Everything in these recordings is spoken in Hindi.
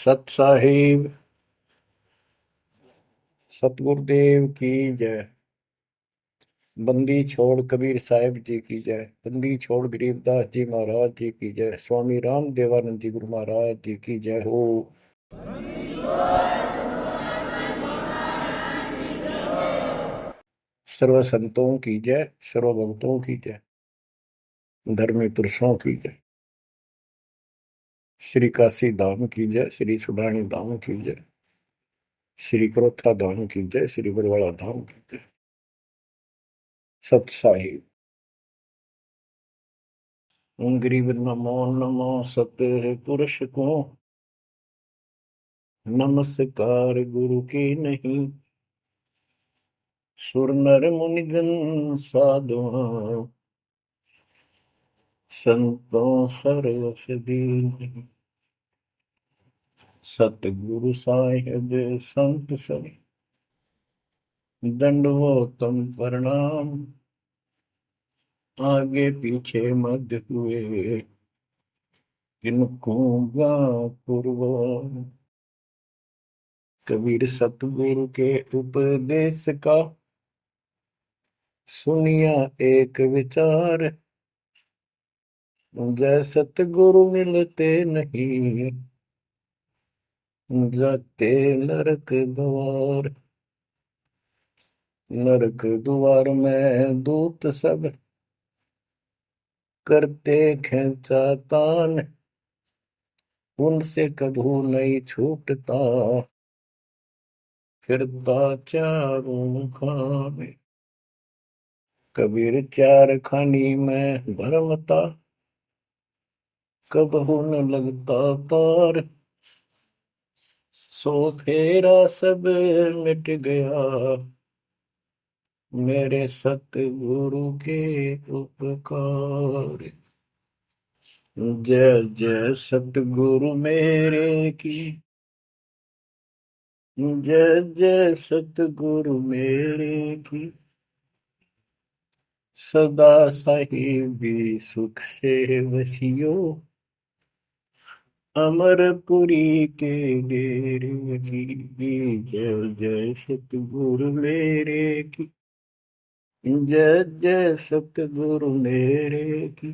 सत साहिब सतगुरुदेव की जय। बंदी छोड़ कबीर साहिब जी की जय। बंदी छोड़ गरीबदास जी महाराज जी की जय। स्वामी राम देवानंद जी गुरु महाराज जी की जय हो। सर्व संतों की जय, सर्व भक्तों की जय, धर्मी पुरुषों की जय। श्री काशी धाम की जय, श्री सुडानी धाम की जय, श्री क्रोथा धाम की जय, श्री बरवाड़ा धाम की जय। सत साहिब गरीब नमो नमो सत पुरुष को नमस्कार गुरु की नहीं। सुर नर मुनिजन साधुआ संतों सर्वस दीन। सतगुरु साहिब संत सब दंडवतम प्रणाम। आगे पीछे मध्य हुए किनको पूर्व। कबीर सतगुरु के उपदेश का सुनिया एक विचार। जय सतगुरु मिलते नहीं जाते नरक द्वार। नरक द्वार में दूत सब करते खेचातान। उनसे कभू नहीं छूटता फिरता चारों खाने। कबीर चार खानी में भरमता कबहू न लगता पार। सो फेरा सब मिट गया मेरे सतगुरु के उपकार। जय जय सतगुरु मेरे की जय जय सतगुरु मेरे की। सदा साहिबी सुख से वसियो अमरपुरी के डेरे की। जय जय सतगुरु मेरे की जय जय सतगुरु मेरे की।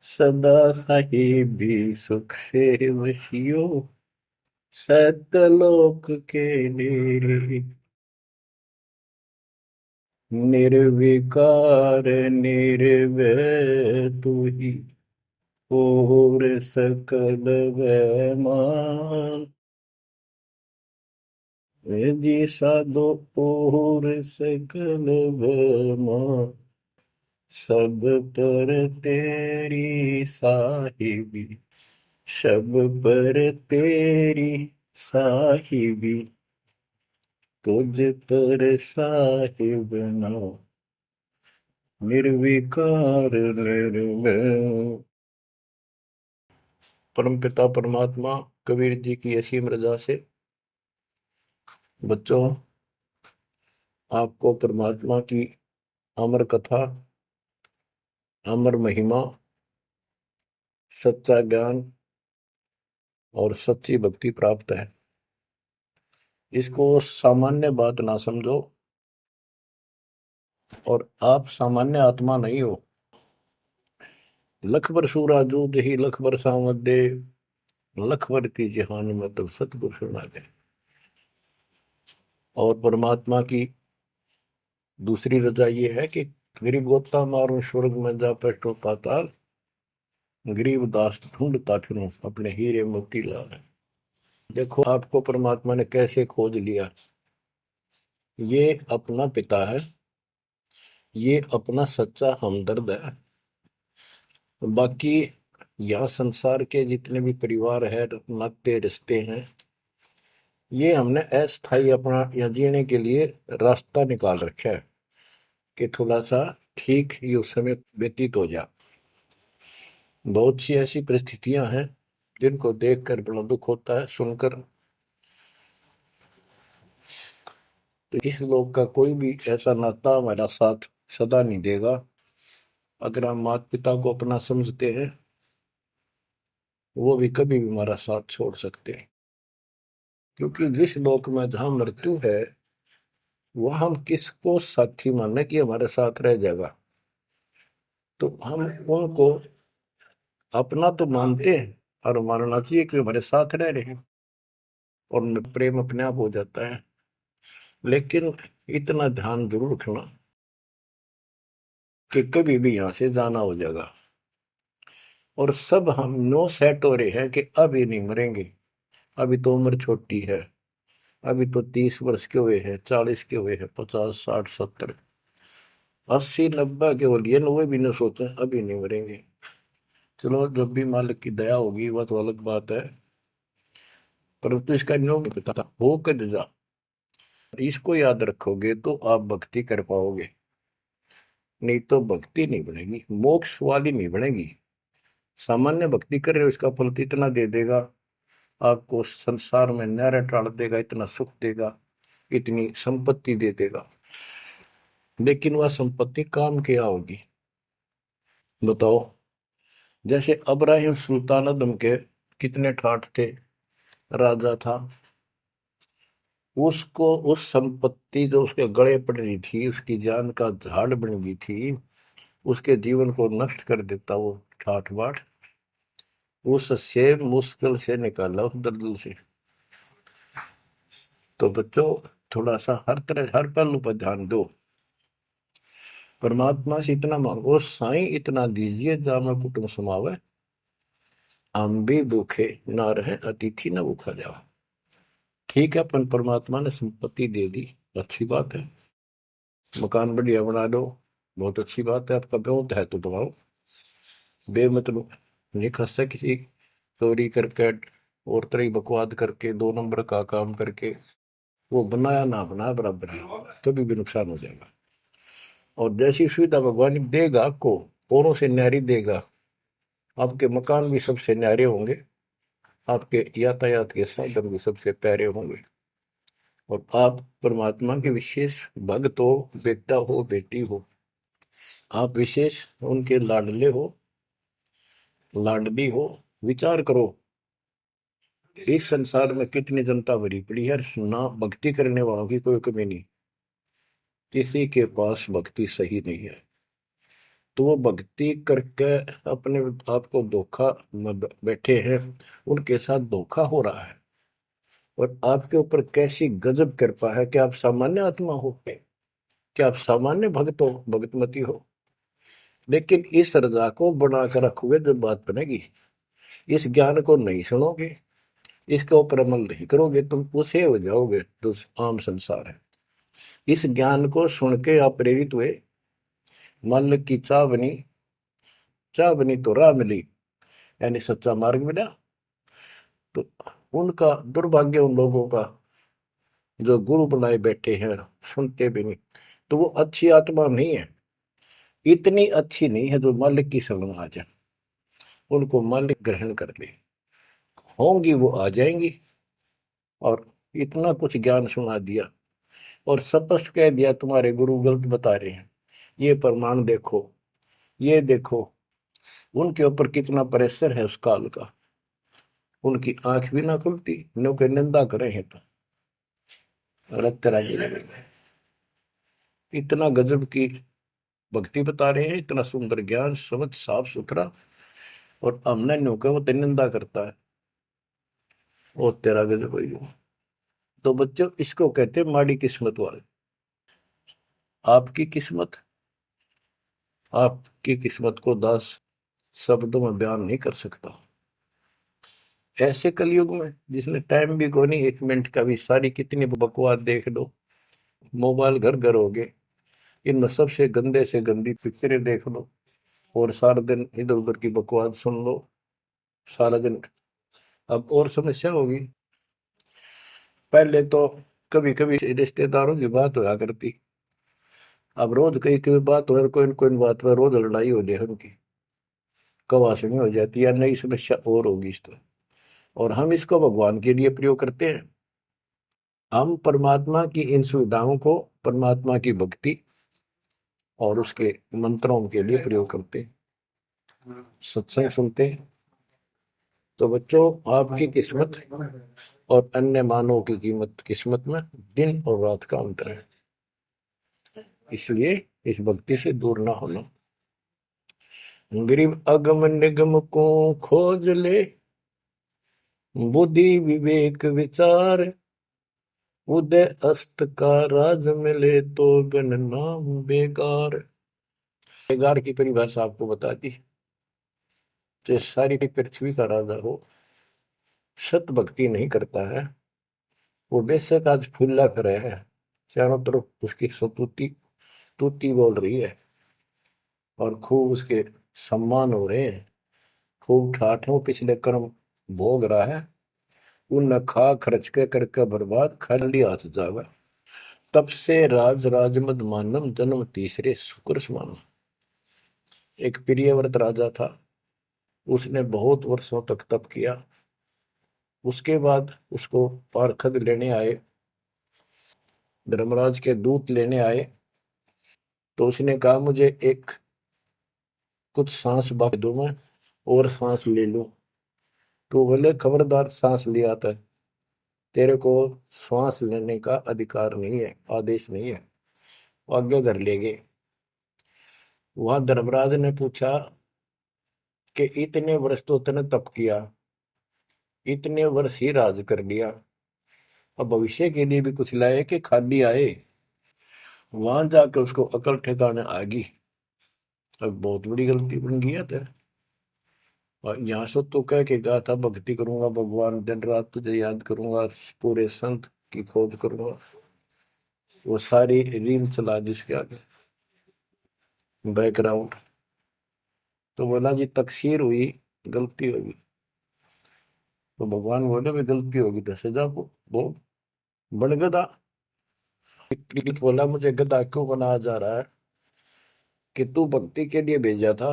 सदा साहिबी सुख से वसियो सतलोक के डेरे। निर्विकार निर्भय तू ही और सकल वैमान। जी साधो और सकल वैमान। सब पर तेरी साहिबी सब पर तेरी साहिबी। तुझ पर साहिब ना निर्विकार निर्भय। परमपिता परमात्मा कबीर जी की असीम रजा से बच्चों आपको परमात्मा की अमर कथा, अमर महिमा, सच्चा ज्ञान और सच्ची भक्ति प्राप्त है। इसको सामान्य बात ना समझो और आप सामान्य आत्मा नहीं हो। लख बर सूरा जूद ही लख बर सामद दे लख बर की जहान में तब सतगुरु सुना दे। और परमात्मा की दूसरी रजा ये है कि गरीब गोता मारो स्वर्ग में जा पेटो पाताल। गरीब दास ढूंढता फिरूं अपने हीरे मोती लाल। देखो आपको परमात्मा ने कैसे खोज लिया। ये अपना पिता है, ये अपना सच्चा हमदर्द है। बाकी यहाँ संसार के जितने भी परिवार है, नाते रिश्ते हैं, ये हमने अस्थाई अपना या जीने के लिए रास्ता निकाल रखा है कि थोड़ा सा ठीक ये उस समय व्यतीत हो जा। बहुत सी ऐसी परिस्थितियां हैं जिनको देखकर बड़ा दुख होता है सुनकर। तो इस लोक का कोई भी ऐसा नाता हमारा साथ सदा नहीं देगा। अगर हम माता पिता को अपना समझते हैं वो भी कभी भी हमारा साथ छोड़ सकते हैं। क्योंकि जिस लोक में जहां मृत्यु है वह हम किसको साथी माने कि हमारे साथ रह जाएगा, तो हम उनको अपना तो मानते हैं और मानना चाहिए कि हमारे साथ रह रहे हैं, और उनमें प्रेम अपने आप हो जाता है। लेकिन इतना ध्यान जरूर रखना कि कभी भी यहां से जाना हो जाएगा, और सब हम नो सेट हो रहे हैं कि अभी नहीं मरेंगे, अभी तो उम्र छोटी है, अभी तो 30 वर्ष के हुए हैं, 40 के हुए हैं, 50 60 70 80 90 के हो लिए, 90 भी न सोचे अभी नहीं मरेंगे। चलो जब भी मालिक की दया होगी वह तो अलग बात है, परंतु इसका नियम नहीं पता था हो कर जा, इसको याद रखोगे तो आप भक्ति कर पाओगे, नहीं तो भक्ति नहीं बनेगी, मोक्ष वाली नहीं बनेगी। सामान्य भक्ति कर रहे हो इसका फल तो इतना दे देगा, आपको संसार में न्यारा टाल देगा, इतना सुख देगा, इतनी संपत्ति दे देगा, लेकिन वह संपत्ति काम क्या होगी बताओ। जैसे अब्राहिम सुल्तान अदम के कितने ठाठ थे, राजा था, उसको उस संपत्ति जो उसके गले पड़ रही थी, उसकी जान का झाड़ बन गई थी, उसके जीवन को नष्ट कर देता वो ठाठ बाट, उससे मुश्किल से निकाला उस दलदल से। तो बच्चों थोड़ा सा हर तरह हर पहलू पर ध्यान दो, परमात्मा से इतना मांगो, साईं इतना दीजिए जामा कुटुंब समावे, हम भी भूखे ना रहे अतिथि न भूखा जाओ। ठीक है, अपन परमात्मा ने संपत्ति दे दी, अच्छी बात है, मकान बढ़िया बना दो, बहुत अच्छी बात है, आपका ब्योत है तो बनाओ, बेमतलब नहीं खसता किसी चोरी करके और तरह बकवाद करके 2 नंबर का काम करके, वो बनाया ना बनाया बराबर है, कभी भी नुकसान हो जाएगा। और जैसी सुविधा भगवान देगा आपको, औरों से न्यारी देगा, आपके मकान भी सबसे न्यारे होंगे, आपके यातायात के साधन भी सबसे प्यारे होंगे, और आप परमात्मा के विशेष भक्त हो, बेटा हो बेटी हो, आप विशेष उनके लाडले हो लाडली हो। विचार करो इस संसार में कितनी जनता भरी पड़ी है, ना भक्ति करने वालों की कोई कमी नहीं, किसी के पास भक्ति सही नहीं है, तो वो भक्ति करके अपने आप को धोखा में बैठे हैं, उनके साथ धोखा हो रहा है, और आपके ऊपर कैसी गजब कृपा है कि आप सामान्य आत्मा हो, कि आप सामान्य भक्त हो, भगतमती हो, लेकिन इस रजा को बना कर रखोगे जब बात बनेगी, इस ज्ञान को नहीं सुनोगे, इसके ऊपर अमल नहीं करोगे, तुम उसे हो जाओगे जो आम संसार है। इस ज्ञान को सुन के आप प्रेरित हुए, मालिक की चाह बनी तो राह मिली, यानी सच्चा मार्ग मिला, तो उनका दुर्भाग्य उन लोगों का जो गुरु बनाए बैठे हैं, सुनते भी नहीं, तो वो अच्छी आत्मा नहीं है, इतनी अच्छी नहीं है जो मालिक की शरण में आ जाए, उनको मालिक ग्रहण कर ले, होंगी वो आ जाएंगी। और इतना कुछ ज्ञान सुना दिया और स्पष्ट कह दिया तुम्हारे गुरु गलत बता रहे हैं, ये प्रमाण देखो, ये देखो, उनके ऊपर कितना प्रेशर है उस काल का, उनकी आंख भी ना खुलती, नो के निंदा करे हैं तो रक्त राजी लगेगा। इतना गजब की भक्ति बता रहे हैं, इतना सुंदर ज्ञान समझ साफ सुथरा, और हमने नो के वो तो निंदा करता है, वो तेरा गजब हुई। तो बच्चों इसको कहते हैं माड़ी किस्मत वाले। आपकी किस्मत, आपकी किस्मत को 10 शब्दों में बयान नहीं कर सकता। ऐसे कलयुग में जिसने टाइम भी को नहीं, 1 मिनट का भी, सारी कितनी बकवास देख लो, मोबाइल घर घर हो गए, इनमें सबसे गंदे से गंदी पिक्चरें देख लो, और सारा दिन इधर उधर की बकवास सुन लो सारा दिन। अब और समस्या होगी, पहले तो कभी कभी रिश्तेदारों की बात होया करती, अब रोज कई कई बात हो, कोई न कोई बात पर रोज लड़ाई हो जाए उनकी, कवासनी हो जाती है, नई समस्या और होगी इस तरह। और हम इसको भगवान के लिए प्रयोग करते हैं, हम परमात्मा की इन सुविधाओं को परमात्मा की भक्ति और उसके मंत्रों के लिए प्रयोग करते हैं, सत्संग सुनते हैं। तो बच्चों आपकी किस्मत और अन्य मानव की कीमत किस्मत में दिन और रात का अंतर है। इसलिए इस भक्ति से दूर ना होना। गरीब अगम निगम को खोज ले, बुद्धि विवेक विचार, उदय अस्त का राज मिले तो बिन नाम बेगार। बेगार की परिभाषा आपको बता दी। जो सारी पृथ्वी का राजा हो, सत भक्ति नहीं करता है, वो बेशक आज फूला फिरे है, चारों तरफ उसकी सतुति तूती बोल रही है और खूब उसके सम्मान हो रहे हैं, खूब ठाठों पिछले कर्म भोग रहा है, उन खा खर्च के करके बर्बाद खाली हाथ जागा। तब से राज राजमद मानम जन्म तीसरे शुक्र समान। एक प्रियव्रत राजा था, उसने बहुत वर्षों तक तप किया। उसके बाद उसको पार्षद लेने आए, धर्मराज के दूत लेने आए, तो उसने कहा मुझे एक कुछ सांस बाकी दो, मैं और सांस ले लूं। तो बोले खबरदार, सांस लिया था, तेरे को श्वास लेने का अधिकार नहीं है, आदेश नहीं है। आगे धर ले गए। वहां धर्मराज ने पूछा कि इतने वर्ष तो तूने तप किया, इतने वर्ष ही राज कर लिया, अब भविष्य के लिए भी कुछ लाए कि खाली आए। वहां जाकर उसको अकल ठिकाने आ गई, अब बहुत बड़ी गलती बन गई है। और यहाँ से तो कह के गया था भक्ति करूंगा भगवान, दिन रात तुझे याद करूंगा, पूरे संत की खोज करूंगा, वो सारी रील चला दी उसके आगे बैकग्राउंड। तो बोला जी तकसीर हुई, गलती होगी। तो भगवान बोले भी गलती होगी तो सजा वो बन गधा। बोला मुझे गधा क्यों बनाया जा रहा है कि तू भक्ति के लिए भेजा था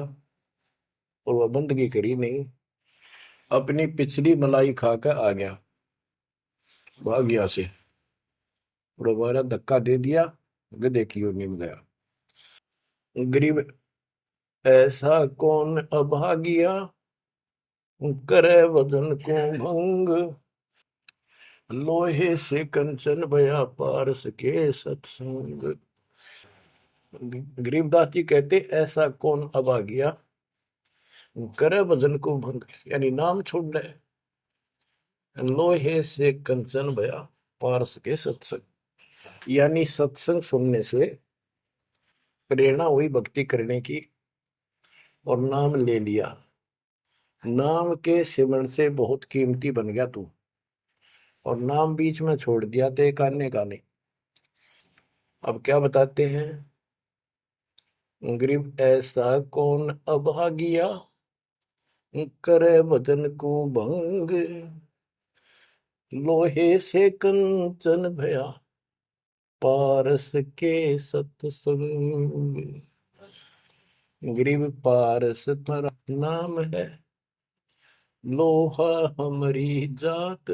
और वह बंदगी करी नहीं, अपनी पिछली मलाई खाकर आ गया, भाग गया से, और हमारा धक्का दे दिया, गधे की ओर निम गया। गरीब ऐसा कौन अभागिया, करे वजन को भंग, लोहे से कंचन भया पारस के सत्संग। गरीबदास जी कहते ऐसा कौन अभागिया, करे भजन को भंग, यानी नाम छोड़ दे, लोहे से कंचन भया पारस के सत्संग, यानी सत्संग सुनने से प्रेरणा हुई भक्ति करने की और नाम ले लिया। नाम के सिमरण से बहुत कीमती बन गया तू, और नाम बीच में छोड़ दिया तो एक आने का नहीं। अब क्या बताते हैं, गरीब ऐसा कौन अभागिया, करे भजन को भंग, लोहे से कंचन भया पारस के सत्संग। गरीब पारस तुम्हारा नाम है, लोहा हमारी जात,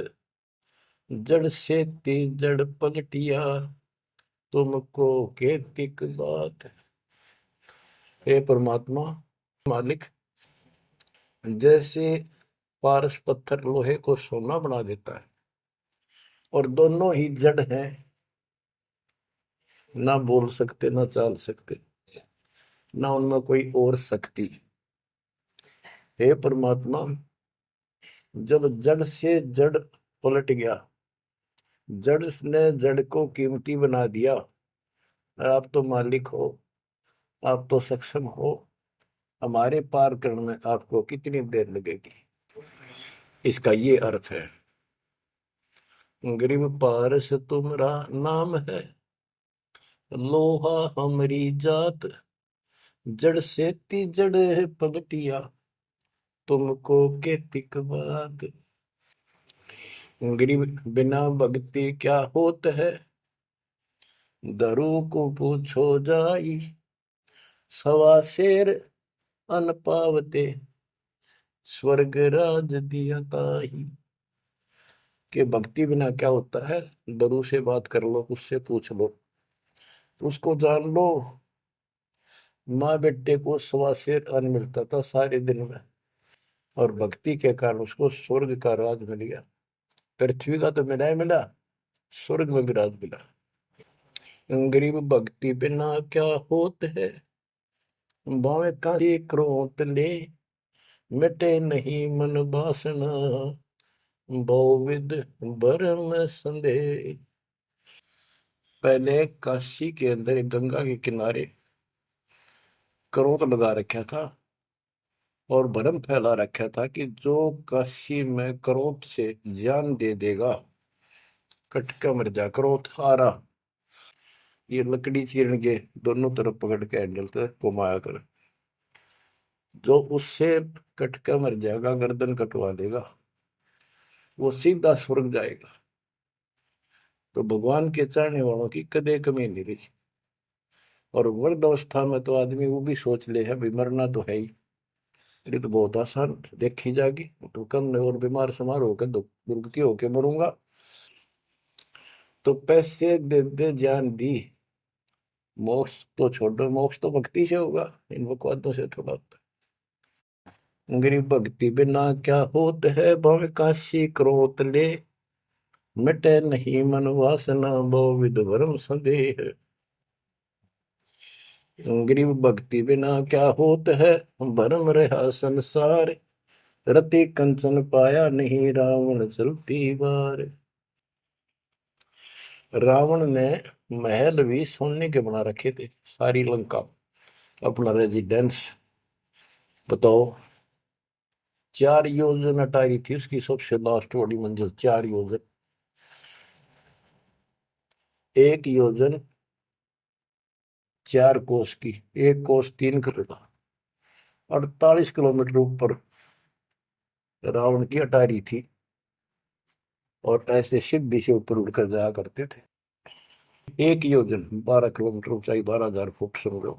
जड़ से ती जड़ पलटिया, तुमको केतिक बात। हे परमात्मा मालिक, जैसे पारस पत्थर लोहे को सोना बना देता है, और दोनों ही जड़ हैं, ना बोल सकते ना चाल सकते, ना उनमें कोई और शक्ति। हे परमात्मा, जब जड़ से जड़ पलट गया, जड़ ने जड़ को कीमती बना दिया, आप तो मालिक हो, आप तो सक्षम हो, हमारे पार करने में आपको कितनी देर लगेगी। इसका ये अर्थ है, गरीब पारस तुम्हारा नाम है, लोहा हमारी जात, जड़ से ती जड़ है पलटिया, तुमको के तिक बात। गरीब बिना भक्ति क्या होत है, दरू को पूछो जाई, सवा शेर अन पावते, स्वर्ग राज दिया ताही। कि भक्ति बिना क्या होता है, दरू से बात कर लो, उससे पूछ लो, उसको जान लो। माँ बेटे को सवा शेर अन्न मिलता था सारे दिन में, और भक्ति के कारण उसको स्वर्ग का राज मिल गया। पृथ्वी का तो मिला ही मिला, स्वर्ग में भी राज मिला। गरीब भक्ति बिना क्या होत है, बावे का क्रोध ले, मिटे नहीं मन वासना, बहुविध भरम संदेह। पहले काशी के अंदर एक गंगा के किनारे क्रोध लगा रखा था और भरम फैला रखा था कि जो काशी में क्रोध से जान दे देगा, कटका मर जा। क्रोध आ रहा, ये लकड़ी चीरन के दोनों तरफ पकड़ के हैंडल से घुमाया कर, जो उससे कटका मर जाएगा, गर्दन कटवा देगा, वो सीधा स्वर्ग जाएगा। तो भगवान के चाहने वालों की कदे कमी नहीं रही। और वृद्ध अवस्था में तो आदमी वो भी सोच ले है भी मरना तो है ही, ये तो बहुत आसान देखी जाएगी, तो कम और बीमार समार होकर दुर्गति होके मरूंगा। तो पैसे दे दे जान दी, मोक्ष तो छोड़ो, मोक्ष तो भक्ति से होगा, इन बकवादों से थोड़ा होता है। गरीब भक्ति बिना क्या होत है, भव काशी क्रोध ले, मिटे नहीं मन वासना, बहुविध भरम संदेह। गरीब भक्ति बिना क्या होत है, भरम रहा संसार, रति कंचन पाया नहीं, रावण चलती बार। रावण ने महल भी सोने के बना रखे थे, सारी लंका अपना रेजिडेंस। बताओ, 4 योजन अटारी थी उसकी सबसे लास्ट वाली मंजिल, 4 योजन। 1 योजन 4 कोस की, 1 कोस 3 किलोमीटर, 48 किलोमीटर ऊपर रावण की अटारी थी। और ऐसे सीधी से ऊपर उड़कर जाया करते थे। 1 योजन 12 किलोमीटर ऊंचाई, 12,000 फुट समझो।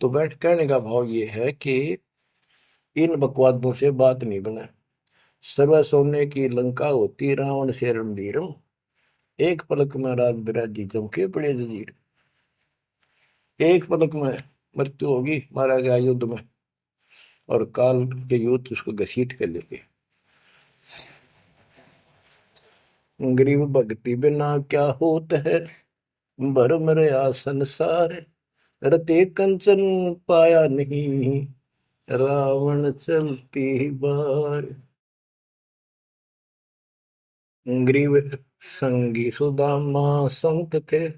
तो बैठ कहने का भाव ये है कि इन बकवादों से बात नहीं बना। सर्व सोने की लंका होती, रावण से रणधीरम, एक पलक में राज बिराजी जमके पड़े जजीर। एक पलक में मृत्यु होगी, मारा गया युद्ध में, और काल के युद्ध उसको घसीट कर लेंगे। गरीब भक्ति बिना क्या होत है, भरम रहा संसार, रते कंचन पाया नहीं, रावण चलती बार। गरीब संगी सुदामा संत थे,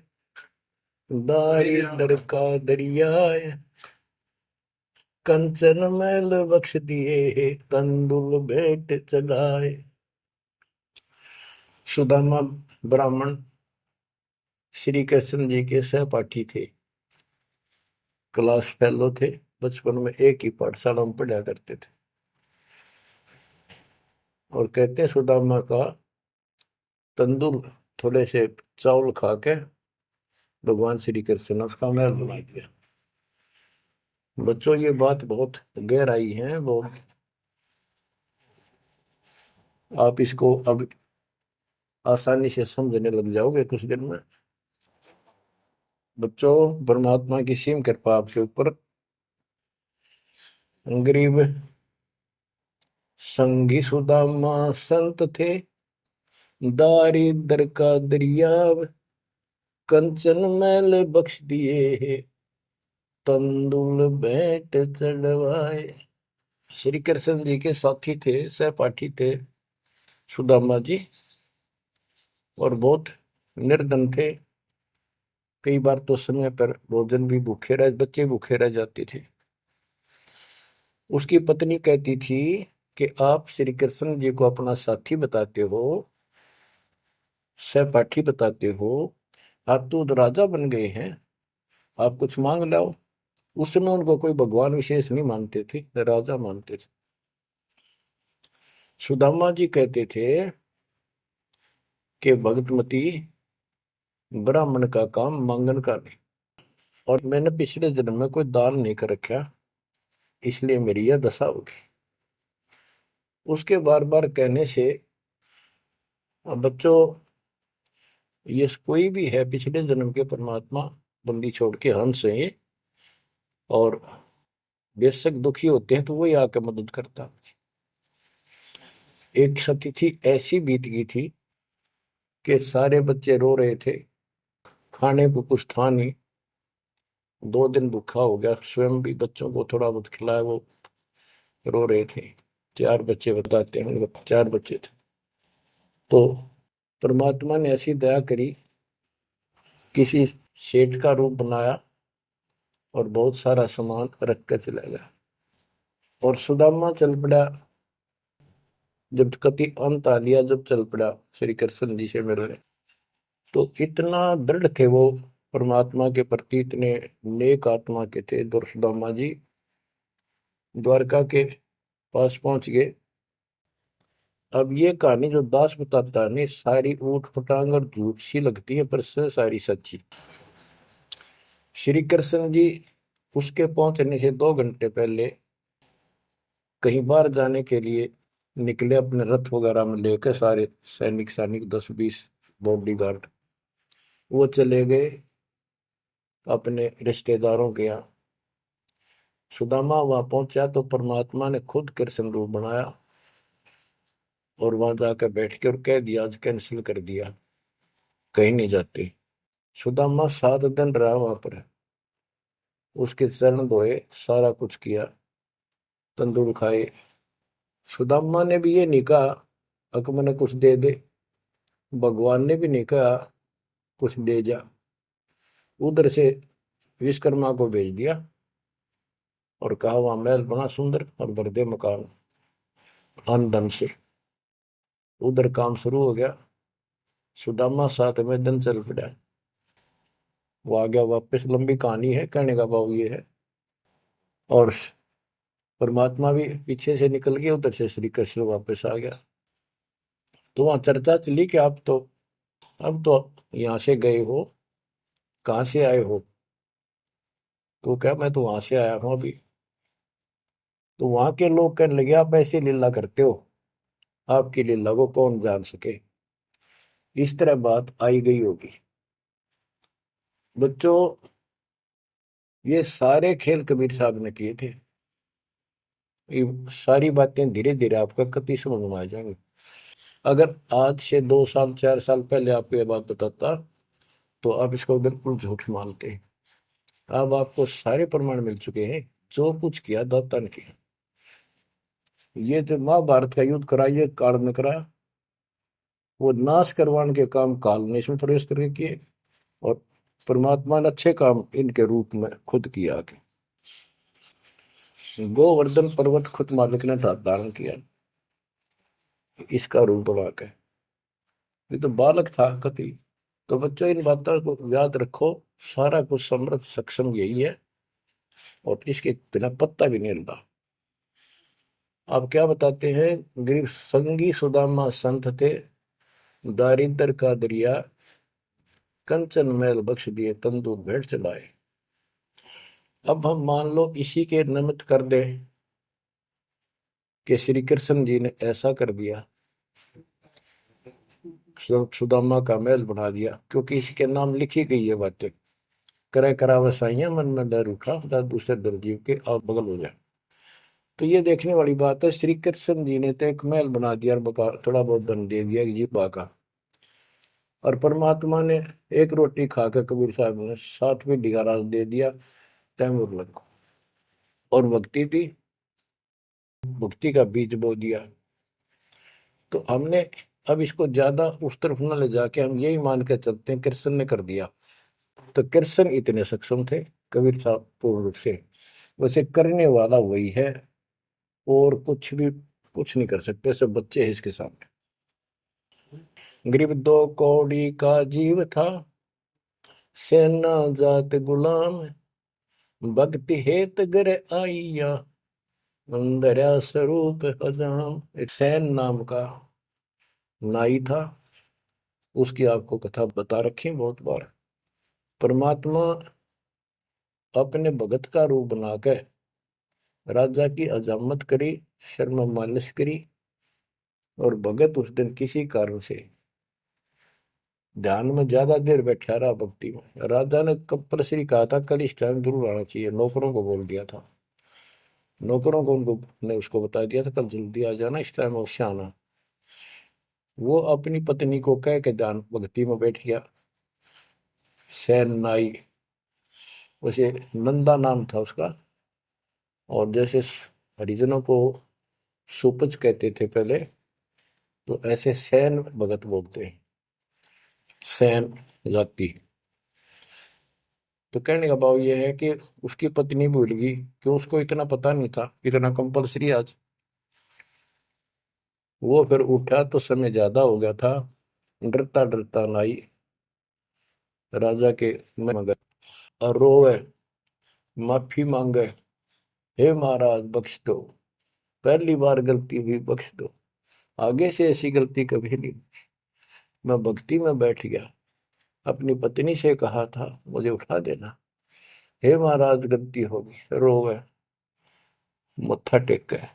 दारिद्र का दरिया, कंचन मैल बख्श दिए, तंदुल भेंट चढ़ाए। सुदामा ब्राह्मण श्री कृष्ण जी के सहपाठी थे, क्लास फेलो थे, बचपन में एक ही पाठशाला में पढ़ा करते थे। और कहते हैं सुदामा का तंदुल थोड़े से चावल खा के भगवान श्री कृष्ण ने उसका महल बना दिया। बच्चों, ये बात बहुत गहराई है, बहुत आप इसको अब आसानी से समझने लग जाओगे कुछ दिन में। बच्चों, परमात्मा की सीम कृपा आपके ऊपर। गरीब संगी सुदामा संत थे, दारिद्र का दरिया, कंचन मैल बख्श दिए, तंदुल भेंट चढ़वाए। श्री कृष्ण जी के साथी थे, सहपाठी थे सुदामा जी, और बहुत निर्धन थे। कई बार तो समय पर भोजन भी भूखे रह, बच्चे भूखे रह जाते थे। उसकी पत्नी कहती थी कि आप श्री कृष्ण जी को अपना साथी बताते हो, सहपाठी बताते हो, आप तो राजा बन गए हैं, आप कुछ मांग लाओ। उस समय उनको कोई भगवान विशेष नहीं मानते थे, राजा मानते थे। सुदामा जी कहते थे कि भगतमती, ब्राह्मण का काम मांगन का नहीं, और मैंने पिछले जन्म में कोई दान नहीं कर रखा, इसलिए मेरी यह दशा होगी। उसके बार बार कहने से, अब बच्चों, ये कोई भी है पिछले जन्म के परमात्मा बंदी छोड़ के हंस है, और बेशक दुखी होते हैं तो वही आके मदद करता। एक तिथि ऐसी बीत गई थी कि सारे बच्चे रो रहे थे, खाने को कुछ था नहीं, 2 दिन भूखा हो गया, स्वयं भी बच्चों को थोड़ा बहुत खिलाया, वो रो रहे थे। 4 बच्चे बताते हैं, 4 बच्चे थे। तो परमात्मा ने ऐसी दया करी, किसी सेठ का रूप बनाया और बहुत सारा सामान रख कर चला गया। और सुदामा चल पड़ा, जब कति अंत आ लिया, जब चल पड़ा श्री कृष्ण जी से मिलने, तो इतना दृढ़ थे वो परमात्मा के प्रति, इतने नेक आत्मा के थे। दुर्सुदामा जी द्वारका के पास पहुंच गए। अब ये कहानी जो दास बताता है नहीं, सारी ऊट पटांग और झूठ सी लगती है, पर सारी सच्ची। श्री कृष्ण जी उसके पहुंचने से 2 घंटे पहले कहीं बाहर जाने के लिए निकले, अपने रथ वगैरह में लेकर सारे सैनिक सैनिक 10-20 बॉडी गार्ड। वो चले गए अपने रिश्तेदारों के यहाँ। सुदामा वहां पहुंचा तो परमात्मा ने खुद कृष्ण रूप बनाया और वहां जाकर बैठ के और कह दिया, आज कैंसिल कर दिया, कहीं नहीं जाते। सुदामा 7 दिन रहा वहां पर, उसके चरण धोए, सारा कुछ किया, तंदूर खाए। सुदामा ने भी ये नहीं कहा अक मैंने कुछ दे दे, भगवान ने भी नहीं कहा कुछ दे जा। उधर से विश्वकर्मा को भेज दिया और कहा वहां महल बना सुंदर और भर दे मकान अन्न धन से। उधर काम शुरू हो गया। सुदामा 7वें दिन चल पड़ा, वो आ गया वापस। लंबी कहानी है, कहने का भाव ये है। और परमात्मा भी पीछे से निकल गया, उधर से श्री कृष्ण वापस आ गया। तो वहां चर्चा चली कि आप तो अब तो यहाँ से गए हो, कहाँ से आए हो? तो क्या, मैं तो वहां से आया हूं अभी। तो वहां के लोग कहने लगे, आप ऐसी लीला करते हो, आपकी लीला को कौन जान सके। इस तरह बात आई गई होगी। बच्चों, ये सारे खेल कबीर साहब ने किए थे। ये सारी बातें धीरे धीरे आपका कति समझ में आ जाएंगी। अगर आज से 2 साल 4 साल पहले आपको ये बात बताता तो आप इसको बिल्कुल झूठ मानते। अब आपको सारे प्रमाण मिल चुके हैं, जो कुछ किया दाता ने किया। ये जो महाभारत का युद्ध करा, ये काल ने करा, वो नाश करवाने के काम काल ने इसमें प्रवेश करके किए, और परमात्मा ने अच्छे काम इनके रूप में खुद किया। गोवर्धन पर्वत खुद मालिक ने धारण किया इसका रूप बना के। ये तो बालक था कति। तो बच्चों, इन बातों को याद रखो, सारा कुछ समर्थ सक्षम यही है, और इसके बिना पत्ता भी नहीं हिलता। आप क्या बताते हैं, गरीब संगी सुदामा संत थे, दारिद्र का दरिया कंचन मैल बख्श दिए, तंदूर भेंट चलाए। अब हम मान लो इसी के निमित्त कर दे कि श्री कृष्ण जी ने ऐसा कर दिया, सुदामा का महल बना दिया, क्योंकि इसके नाम लिखी गई है बातें। करे करावसाइया मन में डर उठा, दूसरे दर्जीव के आप बगल हो जाए। तो ये देखने वाली बात है। श्री कृष्ण जी ने तो एक महल बना दिया और थोड़ा बहुत धन दे दिया जी का। और परमात्मा ने एक रोटी खाकर कबीर साहब ने 7वीं रात दे दिया तैमूर लग को, और भक्ति दी, भक्ति का बीज बो दिया। तो हमने अब इसको ज्यादा उस तरफ न ले जाके हम यही मान के चलते हैं कृष्ण ने कर दिया। तो कृष्ण इतने सक्षम थे, कबीर साहब पूर्ण रूप से। वैसे करने वाला वही है, और कुछ नहीं कर सकते, सब बच्चे हैं इसके सामने। गरीब 2 कौड़ी का जीव था, सेना जात गुलाम, भक्ति हेत गर आइया, अंदर स्वरूप हजाम। एक सैन नाम का नाई था, उसकी आपको कथा बता रखी बहुत बार। परमात्मा अपने भगत का रूप बनाकर राजा की अजामत करी, शर्म मालिश करी, और भगत उस दिन किसी कारण से ध्यान में ज्यादा देर बैठा रहा, भक्ति में। राजा ने कंपल्सरी कहा था कल इस टाइम जरूर आना चाहिए, नौकरों को बोल दिया था। नौकरों को उनको ने उसको बता दिया था कल जल्दी आ जाना, इस टाइम अवश्य आना। वो अपनी पत्नी को कह के ध्यान भक्ति में बैठ गया। सैन नाई, उसे नंदा नाम था उसका। और जैसे हरिजनों को सुपच कहते थे पहले, तो ऐसे सैन भगत बोलते हैं, सैन जाति। तो कहने का भाव ये है कि उसकी पत्नी भूल गई कि उसको इतना पता नहीं था, इतना कंपलसरी आज। वो फिर उठा तो समय ज्यादा हो गया था, डरता डरता नाई राजा के मगर और रोवे, माफी मांगे, हे महाराज बख्श दो, पहली बार गलती हुई, बख्श दो, आगे से ऐसी गलती कभी नहीं। मैं भक्ति में बैठ गया, अपनी पत्नी से कहा था मुझे उठा देना, हे महाराज गलती होगी, रोवे, मत्था टेक गए।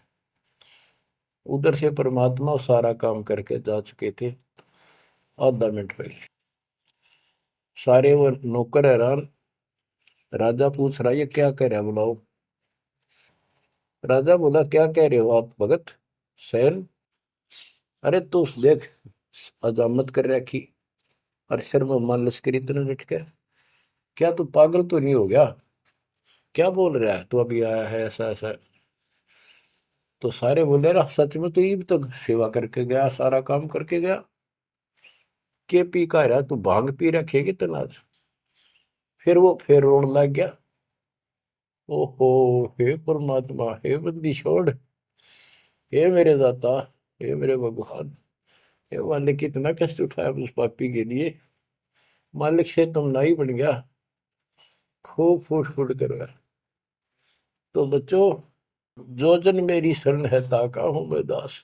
उधर से परमात्मा सारा काम करके जा चुके थे आधा मिनट पहले। सारे वो नौकर हैरान। राजा पूछ रहा, ये क्या कह रहा है, बुलाओ। राजा बोला, क्या कह रहे हो आप भगत सैन? अरे तू देख, अजामत कर रखी, अरशर में मान लश्करी इतना डट के, क्या तू पागल तो नहीं हो गया? क्या बोल रहा है तू, अभी आया है ऐसा ऐसा। तो सारे बोले, रहा सच में तू ईब तक सेवा करके गया, सारा काम करके गया, के पी का रहा तू, भांग पी रखेगी तनाज। फिर रोने लग गया। ओहो, हे परमात्मा, हे बंदी छोड़, हे मेरे दाता, हे मेरे भगवान, हे मालिक, कितना कष्ट उठाया उस पापी के लिए, मालिक से तुम ना ही बन गया, खूब फूट फूट कर रहा। तो बच्चों, जो जन मेरी शरण है ताका हूं मैं दास,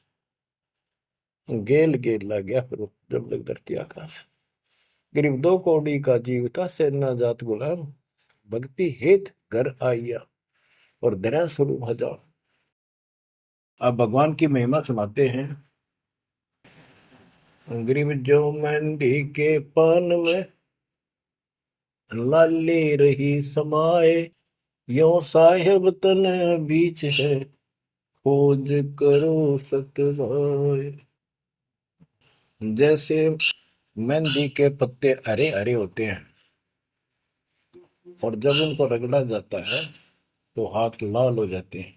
गेल गेल ला गया फिर जब लग धरती आकाश। गरीब दो कौड़ी का जीव था, सेना जात गुलाम, भक्ति हेत घर आइया, और दया स्वरूप हजार। अब भगवान की महिमा सुनाते हैं। गरीब जो मेहंदी के पान में लाली रही समाए, यो साहेब तन बीच है, खोज करो सतवाए। जैसे मेहंदी के पत्ते हरे हरे होते हैं, और जब उनको रगड़ा जाता है तो हाथ लाल हो जाते हैं।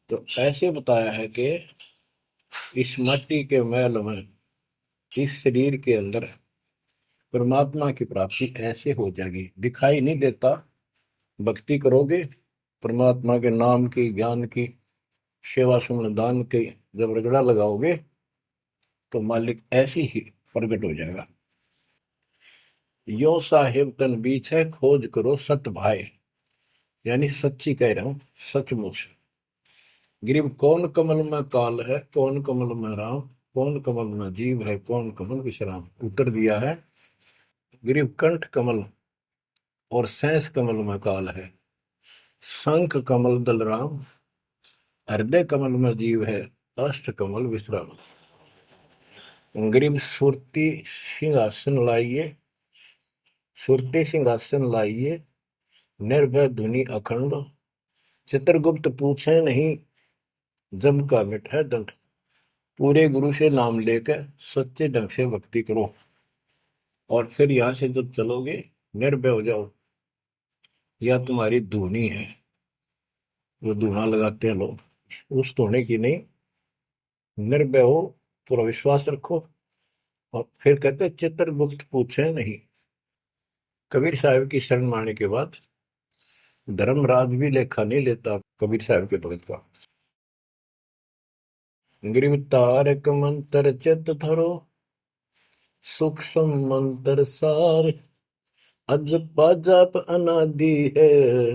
तो ऐसे बताया है कि इस मट्टी के मैल में, इस शरीर के अंदर परमात्मा की प्राप्ति ऐसे हो जाएगी, दिखाई नहीं देता। भक्ति करोगे, परमात्मा के नाम की, ज्ञान की, सेवा सुमन दान की जब रगड़ा लगाओगे तो मालिक ऐसे ही प्रकट हो जाएगा। यो साहेब तन बीच है, खोज करो सत भाई, यानी सच्ची कह रहा हूं, सचमुच। गिरीब कौन कमल में काल है, कौन कमल में राम, कौन कमल में जीव है, कौन कमल विश्राम। उत्तर दिया है, गिरीब कंठ कमल और सैंस कमल में काल है, शंख कमल दल राम, हृदय कमल में जीव है, अष्ट कमल विश्राम। गरीब सुरती सिंहासन लाइए, सुरती सिंहासन लाइए, निर्भय धुनि अखंड, चित्रगुप्त पूछे नहीं, जम का मिट है दंड। पूरे गुरु से नाम लेकर सच्चे ढंग से भक्ति करो, और फिर यहां से जब चलोगे निर्भय हो जाओ। या तुम्हारी धुनी है, वो धुना लगाते हैं लोग, उस धुने की नहीं, निर्भय हो, पूरा विश्वास रखो। और फिर कहते चित्रगुप्त पूछे नहीं। कबीर साहब की शरण माने के बाद धर्मराज भी लेखा नहीं लेता कबीर साहब के भगत का। गिरिव तारक मंत्र चित धरो, सूक्ष्म मंत्र सार, अज पाजाप अनादि है,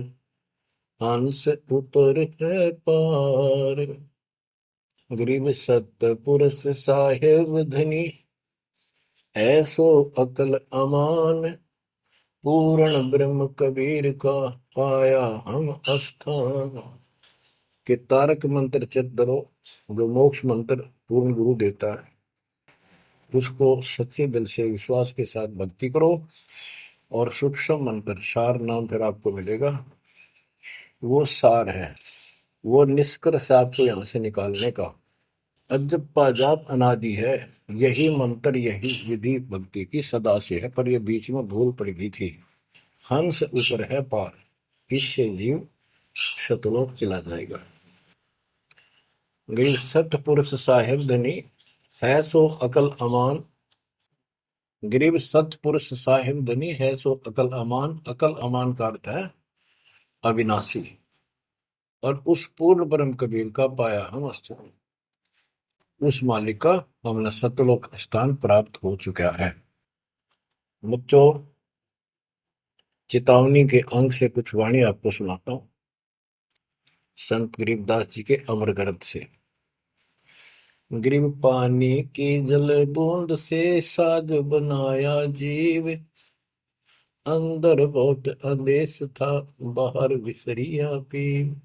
हंस उतर है पार। गरीब सतपुरुष साहेब धनी, ऐसो अकल अमान, पूर्ण ब्रह्म कबीर का पाया हम स्थान। कि तारक मंत्र चित धरो, जो मोक्ष मंत्र पूर्ण गुरु देता है, उसको सच्चे दिल से विश्वास के साथ भक्ति करो। और सूक्ष्म मंत्र, सार नाम फिर आपको मिलेगा, वो सार है, वो निष्कर्ष आपको यहां से निकालने का। अजप्पा जाप अनादि है, यही मंत्र यही विधि भक्ति की सदा से है, पर ये बीच में भूल पड़ गई थी। हंस ऊपर है पार, इससे जीव शतलोक चला जाएगा। गिर सतपुरुष साहिब धनी, है सो अकल अमान। गरीब सतपुरुष साहिब धनी, है सो अकल अमान। अकल अमान का अर्थ है अविनाशी। और उस पूर्ण ब्रह्म कबीर का पाया हम स्थान, उस मालिक का हमें सतलोक स्थान प्राप्त हो चुका है। बच्चों, चेतावनी के अंग से कुछ वाणी आपको सुनाता हूं, संत गरीबदास जी के अमर ग्रंथ से। गरीब पानी की जल बूंद से साज बनाया जीव, अंदर बहुत अंदेश था, बाहर विसरिया पीव।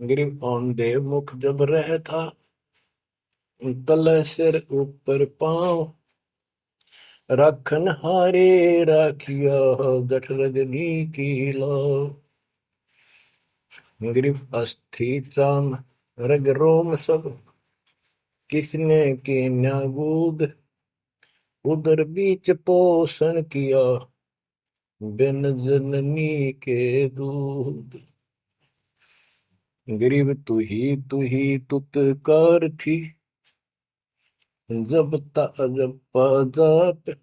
गरीब औंधे मुख जब रह था, तल सिर ऊपर पांव, राखन हारे राखिया, जठ रजनी की लाव। गरीब अस्थि चाम रग रोम सब, किसने की न्यागूद, उदर बीच पोषण किया, बिन जननी के दूध। गरीब तू ही तुतकार थी, जब जब जाप,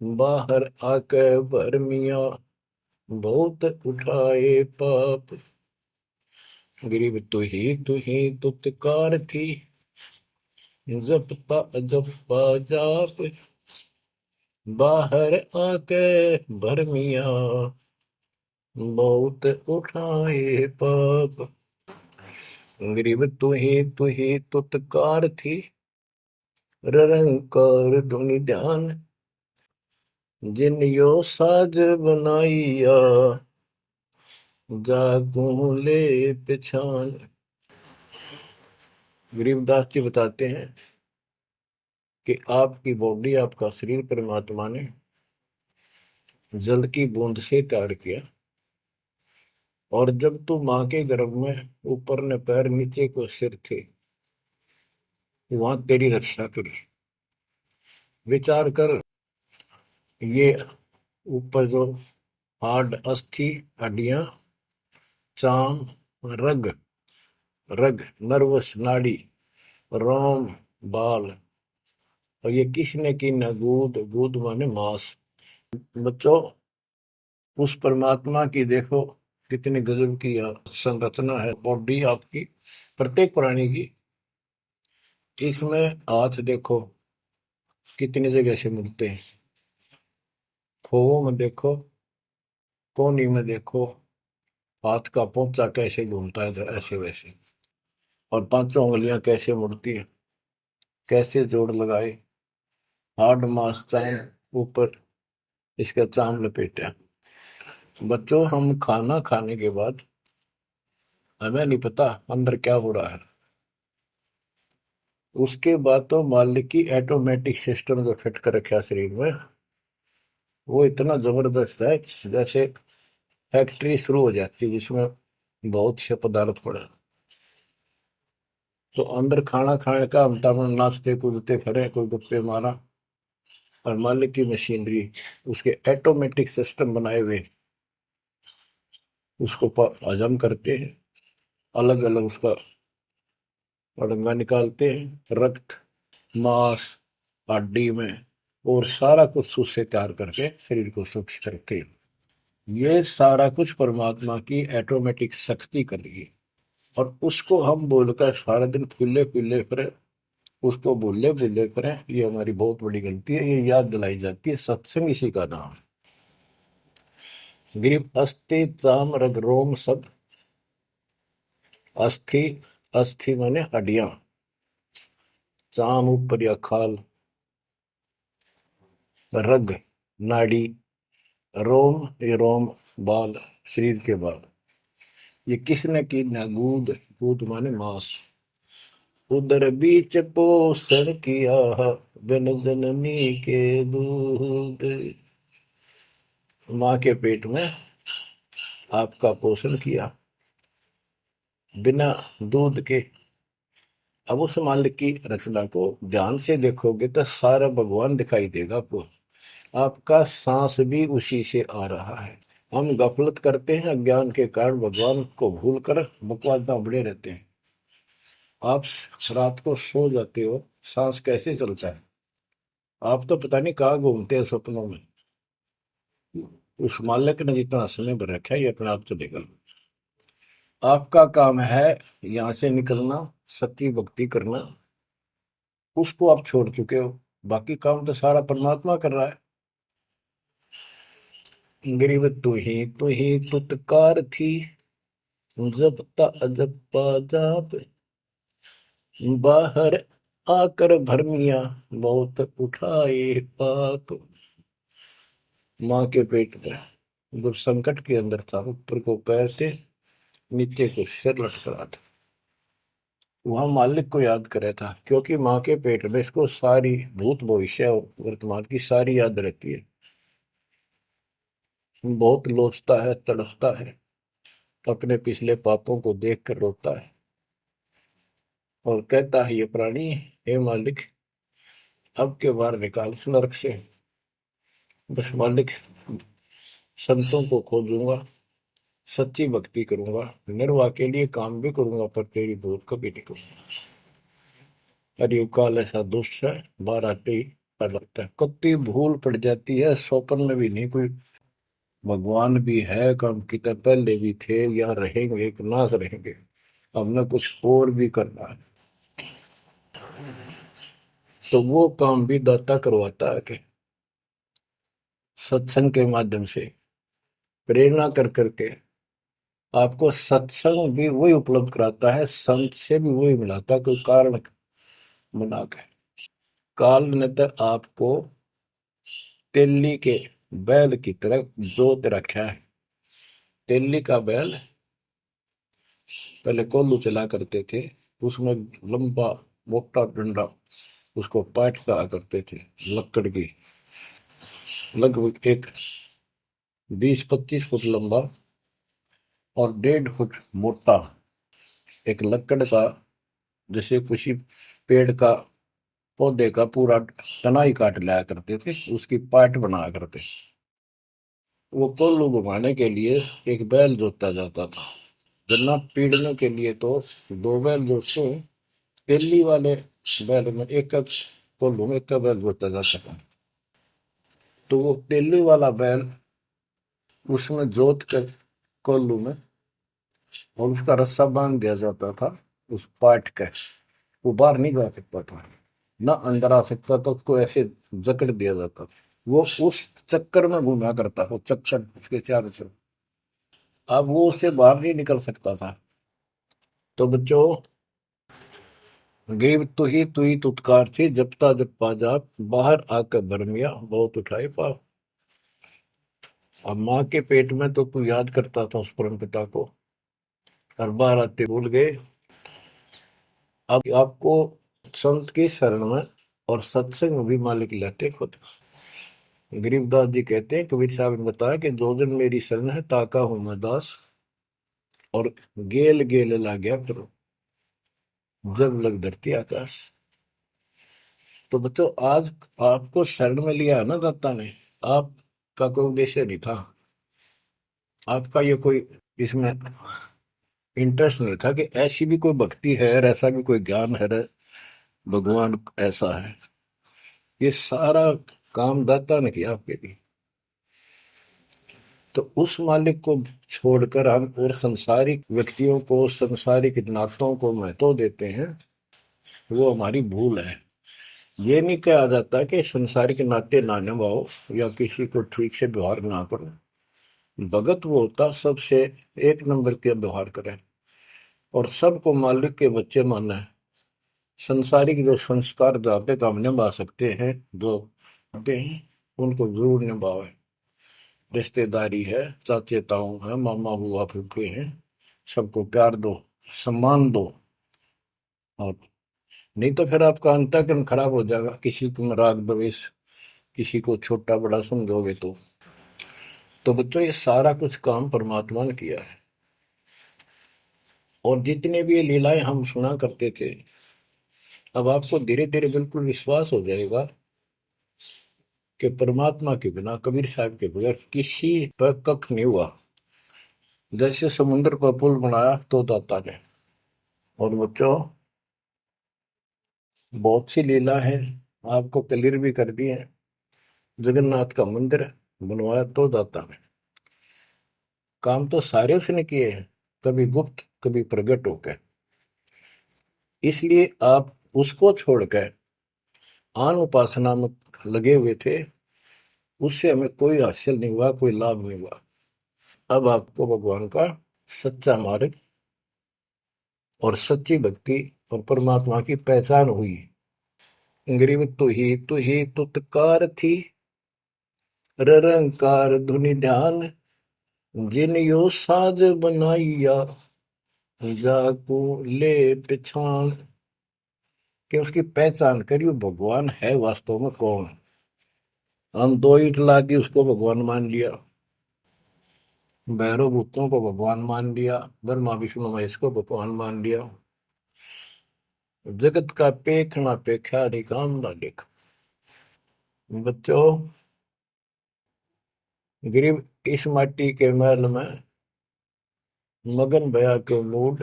बाहर आके भरमिया, बहुत उठाए पाप। गरीब तू ही तुतकार थी, जब जाप, बाहर आके भरमिया, बहुत उठाए पाप। गरीब तू ही तुतकार थी, रंकार धुनि ध्यान, जिन यो साज बनाइया, जागू ले पिछान। गरीबदास जी बताते हैं कि आपकी बॉडी, आपका शरीर परमात्मा ने जल की बूंद से तैयार किया, और जब तू माँ के गर्भ में ऊपर ने पैर नीचे को सिर थे, वहां तेरी रक्षा करी। विचार कर, ये ऊपर जो हार्ड अस्थि हड्डियां, चाम रग, रग नर्वस नाड़ी, रोम बाल, और ये किसने की न गूद, गूद माने मांस। बच्चों, उस परमात्मा की देखो कितनी गजब की संरचना है बॉडी आपकी, प्रत्येक प्राणी की। इसमें हाथ देखो कितनी जगह से मिलते हैं, खोवों में देखो, कोहनी में देखो, हाथ का पोंचा कैसे घूमता है ऐसे वैसे, और पांचों उंगलियां कैसे मुड़ती है, कैसे जोड़ लगाए, हार्ड मास चाम ऊपर इसका चाम लपेटा। बच्चों, हम खाना खाने के बाद हमें नहीं पता अंदर क्या हो रहा है। उसके बाद तो मालिक की ऑटोमेटिक सिस्टम जो फिट कर रखा शरीर में, वो इतना जबरदस्त है, जैसे फैक्ट्री शुरू हो जाती है जिसमें बहुत से पदार्थ पड़े। तो अंदर खाना खाने का हम नाचते कूदते खड़े, कोई गप्पे मारा, और मालिक की मशीनरी उसके ऑटोमेटिक सिस्टम बनाए हुए उसको हजम करते हैं, अलग अलग उसका अड़ंगा निकालते हैं, रक्त मांस हड्डी में, और सारा कुछ उससे तैयार करके शरीर को सुरक्षित रखते हैं। ये सारा कुछ परमात्मा की ऑटोमेटिक शक्ति कर रही है, और उसको हम बोलकर सारा दिन फूले फूले फिरे, उसको भूले भूले करें, ये हमारी बहुत बड़ी गलती है। ये याद दिलाई जाती है, सत्संग इसी का नाम है। गरीब अस्थि चाम रग रोम सब, अस्थि, अस्थि माने हड्डियां, चाम ऊपर या खाल, रग नाड़ी, रोम ये रोम बाल, शरीर के बाल, ये किसने की ना गूद, गूद माने मांस, उदर बीच पोषण किया, बिन जननी के दूध। माँ के पेट में आपका पोषण किया बिना दूध के, अब उस मालिक की रचना को ध्यान से देखोगे तो सारा भगवान दिखाई देगा आपको। आपका सांस भी उसी से आ रहा है। हम गफलत करते हैं, अज्ञान के कारण भगवान को भूलकर बकवास दाबड़े रहते हैं। आप रात को सो जाते हो, सांस कैसे चलता है? आप तो पता नहीं कहाँ घूमते हैं सपनों में। उस मालिक ने जितना समय भर रखा है ये अपने आप चलेगा। आपका काम है यहाँ से निकलना, सच्ची भक्ति करना। उसको आप छोड़ चुके हो, बाकी काम तो सारा परमात्मा कर रहा है। गरीब तू ही तुतकार थी, जपता अजपा जाप, बाहर आकर भरमिया बहुत उठाए पाप। माँ के पेट में जब संकट के अंदर था, ऊपर को पैर थे, नीचे को सिर लटका था, वहां मालिक को याद करे था, क्योंकि माँ के पेट में इसको सारी भूत भविष्य और वर्तमान की सारी याद रहती है। बहुत लोचता है, तड़पता है, अपने पिछले पापों को देख कर रोता है और कहता है ये प्राणी, हे मालिक अब के बार निकाल इस नरक से। बस मालिक, संतों को खोजूंगा, सच्ची भक्ति करूंगा, निर्वाह के लिए काम भी करूंगा, पर तेरी भूल कभी नहीं करूंगा। अरे काल ऐसा दुष्ट है, बाहर आते ही पड़ लगता है। कत्ती भूल पड़ जाती है, स्वप्न में भी नहीं कोई भगवान भी है, काम की तरह पहले भी थे या रहेंगे, एक नाथ रहेंगे। हमने कुछ और भी करना है, तो वो काम भी दाता करवाता है कि सत्संग के माध्यम से प्रेरणा कर करके आपको सत्संग भी वही उपलब्ध कराता है, संत से भी वही मिलाता है, कोई कारण बना के। काल ने तो आपको तेली के बैल की तरह जोत रखा है। तेली का बैल पहले कोल्लू चला करते थे, उसमें लंबा मोटा डंडा, उसको पाट कहा करते थे, लकड़ की, लगभग एक 20-25 फुट लंबा और 1.5 फुट मोटा एक लकड़ का, जैसे किसी पेड़ का पौधे का पूरा तना ही काट लाया करते थे, उसकी पाट बनाया करते। वो कोल्लू घुमाने के लिए एक बैल जोता जाता था। गन्ना पीड़ने के लिए तो 2 बैल जोतते, तेली वाले बैल में एक कोल्लू में एक बैल जोता जाता था। तो वो तेली वाला बैल उसमें जोत कर कोल्लू में, और उसका रस्सा बांध दिया जाता था उस पाट का। वो बाहर नहीं जा सकता था, ना अंदर आ सकता था, उसको ऐसे जकड़ दिया जाता था। वो उस चक्कर में घूमा करता, वो चक्कर उसके चारों तरफ, अब वो उससे बाहर नहीं निकल सकता था। तो बच्चों, गरीब तू ही तुतकार थी, जपता जपा जाप, बाहर आकर भरमिया बहुत उठाए पाप। अब माँ के पेट में तो तू याद करता था उस परम पिता को, हर बार आते भूल गए। अब आपको संत की शरण में और सत्संग में भी मालिक लेते खुद। गरीबदास जी कहते हैं, कबीर साहब ने बताया कि जो जन मेरी शरण है ताका हूं मैं दास, और गेल गेल ला गया करो जब लग धरती आकाश। तो बच्चों, आज आपको शरण में लिया है ना दाता ने, आपका कोई उद्देश्य नहीं था, आपका ये कोई इसमें इंटरेस्ट नहीं था कि ऐसी भी कोई भक्ति है और ऐसा भी कोई ज्ञान है, भगवान ऐसा है। ये सारा काम दाता ने किया आपके लिए। तो उस मालिक को छोड़कर हम और संसारिक व्यक्तियों को, संसारिक नातों को महत्व देते हैं, वो हमारी भूल है। ये नहीं कहा जाता कि संसारिक नाते ना निभाओ या किसी को ठीक से व्यवहार ना करो। भगत वो होता सबसे एक नंबर के व्यवहार करे और सबको मालिक के बच्चे माना है। संसारिक जो संस्कार जाते काम निभा सकते हैं, जो आते हैं उनको जरूर निभावे। रिश्तेदारी है, चाचे ताऊ है, मामा बुआ फूफे हैं, सबको प्यार दो, सम्मान दो। और नहीं तो फिर आपका अंतःकरण खराब हो जाएगा, किसी को राग द्वेष, किसी को छोटा बड़ा समझोगे तो बच्चों ये सारा कुछ काम परमात्मा ने किया है। और जितने भी ये लीलाएं हम सुना करते थे, अब आपको धीरे धीरे बिल्कुल विश्वास हो जाएगा कि परमात्मा के बिना, कबीर साहब के बगैर किसी पर कख नहीं हुआ। जैसे समुद्र पर पुल बनाया तो दाता ने। और बच्चों, बहुत सी लीला है, आपको क्लियर भी कर दी है। जगन्नाथ का मंदिर बनवाया तो दाता ने। काम तो सारे उसने किए हैं, कभी गुप्त कभी प्रकट होकर। इसलिए आप उसको छोड़कर आन उपासना में लगे हुए थे, उससे हमें कोई हासिल नहीं हुआ, कोई लाभ नहीं हुआ। अब आपको भगवान का सच्चा मार्ग और सच्ची भक्ति और परमात्मा की पहचान हुई। गरीब तू ही तुतकार थी, ररंकार धुनि ध्यान, जिन यो साज बनाइया, जाको ले पहचान। कि उसकी पहचान करी, वो भगवान है वास्तव में कौन। हम दो ईंट ला दी, उसको भगवान मान लिया। भैरव भूतों को भगवान मान लिया, ब्रह्मा विष्णु महेश को भगवान मान लिया। जगत का पेखना पेखा नहीं, काम ना देख। बच्चों, गरीब इस माटी के महल में मगन भया के मूड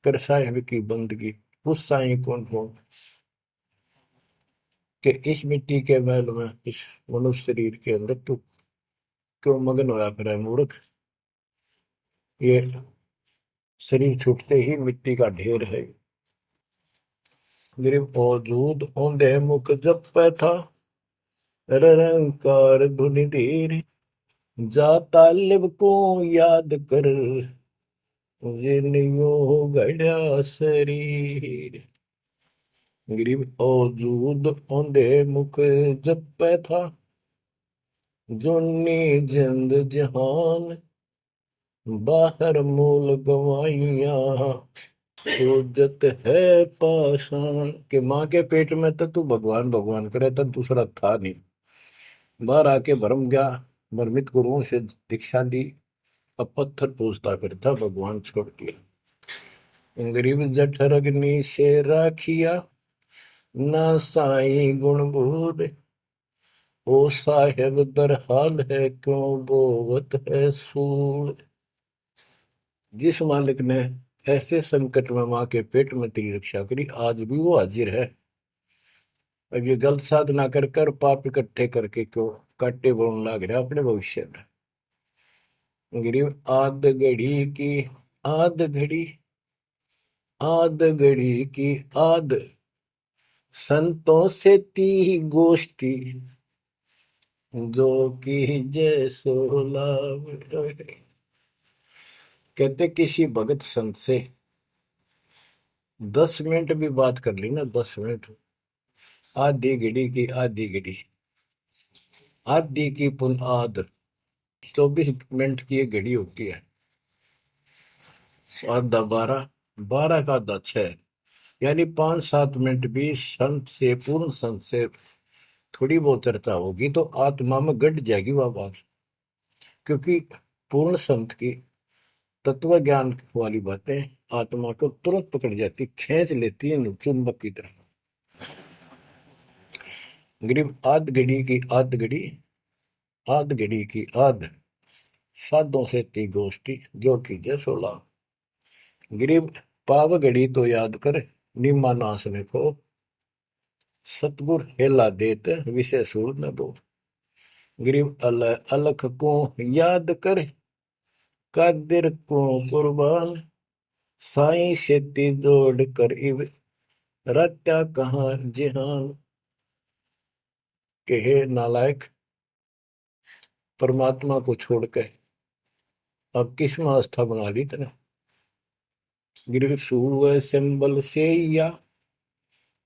कर साहिब की बंदगी। उस साई कौन हो कि इस मिट्टी के महल में, इस मनुष्य शरीर के अंदर तू क्यों मगन होया फिर है मूर्ख। ये शरीर छूटते ही मिट्टी का ढेर है। गरीब औजूद औंधे मुख जप पे था, रंकार धुनि धीर, जा तालिब को याद कर, जिन यो गढ़ा शरीर। गरीब औजूद औंधे मुख जप पे था, जोनी जिंद जहान, बाहर मूल गवाइया, उजत है पाषाण। के माँ के पेट में तो तू भगवान भगवान करे, तब दूसरा था नहीं। बाहर आके भरम गया, भ्रमित गुरुओं से दीक्षा ली, अब पत्थर पूजता फिरता, भगवान छोड़ दिया। गरीब जठर अग्नि से राखिया, ना साई गुण बूढ़, ओ साहेब दर हाल है, क्यों बोवत है सूर। जिस मालिक ने ऐसे संकट में माँ के पेट में तेरी रक्षा करी, आज भी वो हाजिर है। अब ये गलत साधना कर कर पाप इकट्ठे करके क्यों काटे बोलने लग रहा अपने भविष्य में। गरीब आद घड़ी आद घड़ी की आद, संतों से ती गोष्ठी, जो की जय सो लाभ। कहते किसी भगत संत से 10 मिनट भी बात कर ली ना, 10 मिनट, आधी घड़ी की आधी घड़ी, आधी की पुन आध, 24 मिनट की एक घड़ी होती है। आधा 12, 12 का आधा 6, यानी 5-7 मिनट भी संत से, पूर्ण संत से थोड़ी बहुत चर्चा होगी तो आत्मा में गट जाएगी वह बात। क्योंकि पूर्ण संत की तत्व ज्ञान वाली बातें आत्मा को तुरंत पकड़ जाती, खींच लेती है चुंबक की तरह। गरीब आध घड़ी की आध घड़ी, आध घड़ी की आध, साधों से ती गोष्ठी, जो कीजिए सोला। गरीब पाव घड़ी तो याद कर, निम्मा नाश ने को, सतगुर हेला देत विषय सूर न दो। गरीब अलख को याद कर, कादिर को कुर्बान, साई सेती जोड़ कर इव, रत्या कहाँ जिहान। के हे नालायक, परमात्मा को छोड़कर अब किस में आस्था बना ली तने। गिर सूर सिंबल से या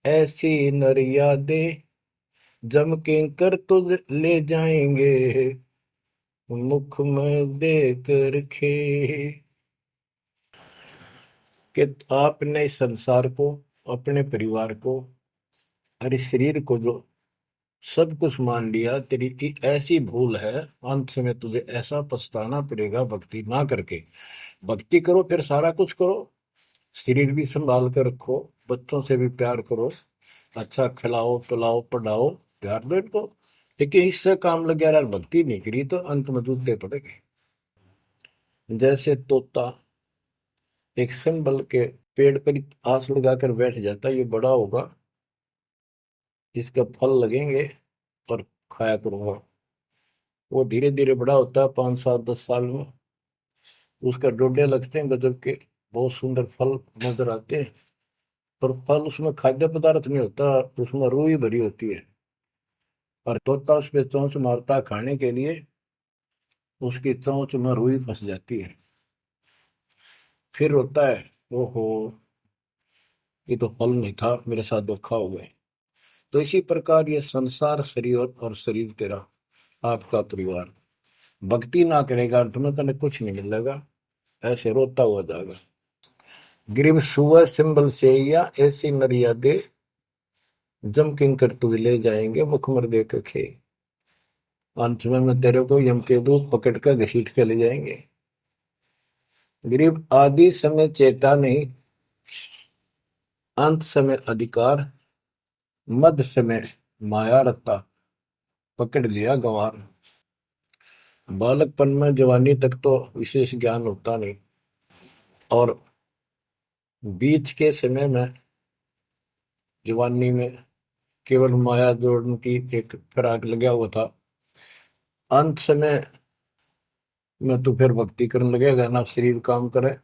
ऐसी नरिया दे, जम के कर तुझ ले जाएंगे, मुख में देख रखे। कि आपने इस संसार को, अपने परिवार को, अरे शरीर को जो सब कुछ मान लिया, तेरी ऐसी भूल है, अंत में तुझे ऐसा पछताना पड़ेगा भक्ति ना करके। भक्ति करो फिर सारा कुछ करो, शरीर भी संभाल कर रखो, बच्चों से भी प्यार करो, अच्छा खिलाओ पिलाओ पढ़ाओ, प्यार दो इनको। लेकिन इससे काम लग गया यार, भक्ति नहीं करी तो अंत में जूते पड़ेंगे। जैसे तोता एक संभल के पेड़ पर ही आस लगाकर बैठ जाता है, ये बड़ा होगा, इसका फल लगेंगे और खाया करूंगा। वो धीरे धीरे बड़ा होता है, 5 7 10 साल में उसका डोडे लगते हैं गजब के, बहुत सुंदर फल नजर आते हैं। पर फल उसमें खाद्य पदार्थ नहीं होता, उसमें रूई भरी होती है। और तोता उस पे चोंच मारता है खाने के लिए, उसकी चोंच में रुई फंस जाती है। फिर होता है, ओहो, ये तो फल नहीं था, मेरे साथ धोखा हो गए। तो इसी प्रकार ये संसार शरीर और शरीर तेरा आपका परिवार, भक्ति ना करेगा तुम्हें कने कुछ नहीं मिलेगा, ऐसे रोता हुआ जाएगा। गिरिव सुअ सिंबल से या ऐसी नरिया दे, जम किंकर तुझ ले जाएंगे मुखमर दे के खे। अंत में तेरे को यम के दूत पकड़ कर घसीट के ले जाएंगे। गिरिव आदि समय चेता नहीं, अंत समय अधिकार, मध्य समय माया रत्ता, पकड़ लिया गंवार। बालकपन में जवानी तक तो विशेष ज्ञान होता नहीं, और बीच के समय में जवानी में केवल माया जोड़ने की एक फिराक लगा हुआ था। अंत समय में तो फिर भक्ति करने लगेगा, ना शरीर काम करे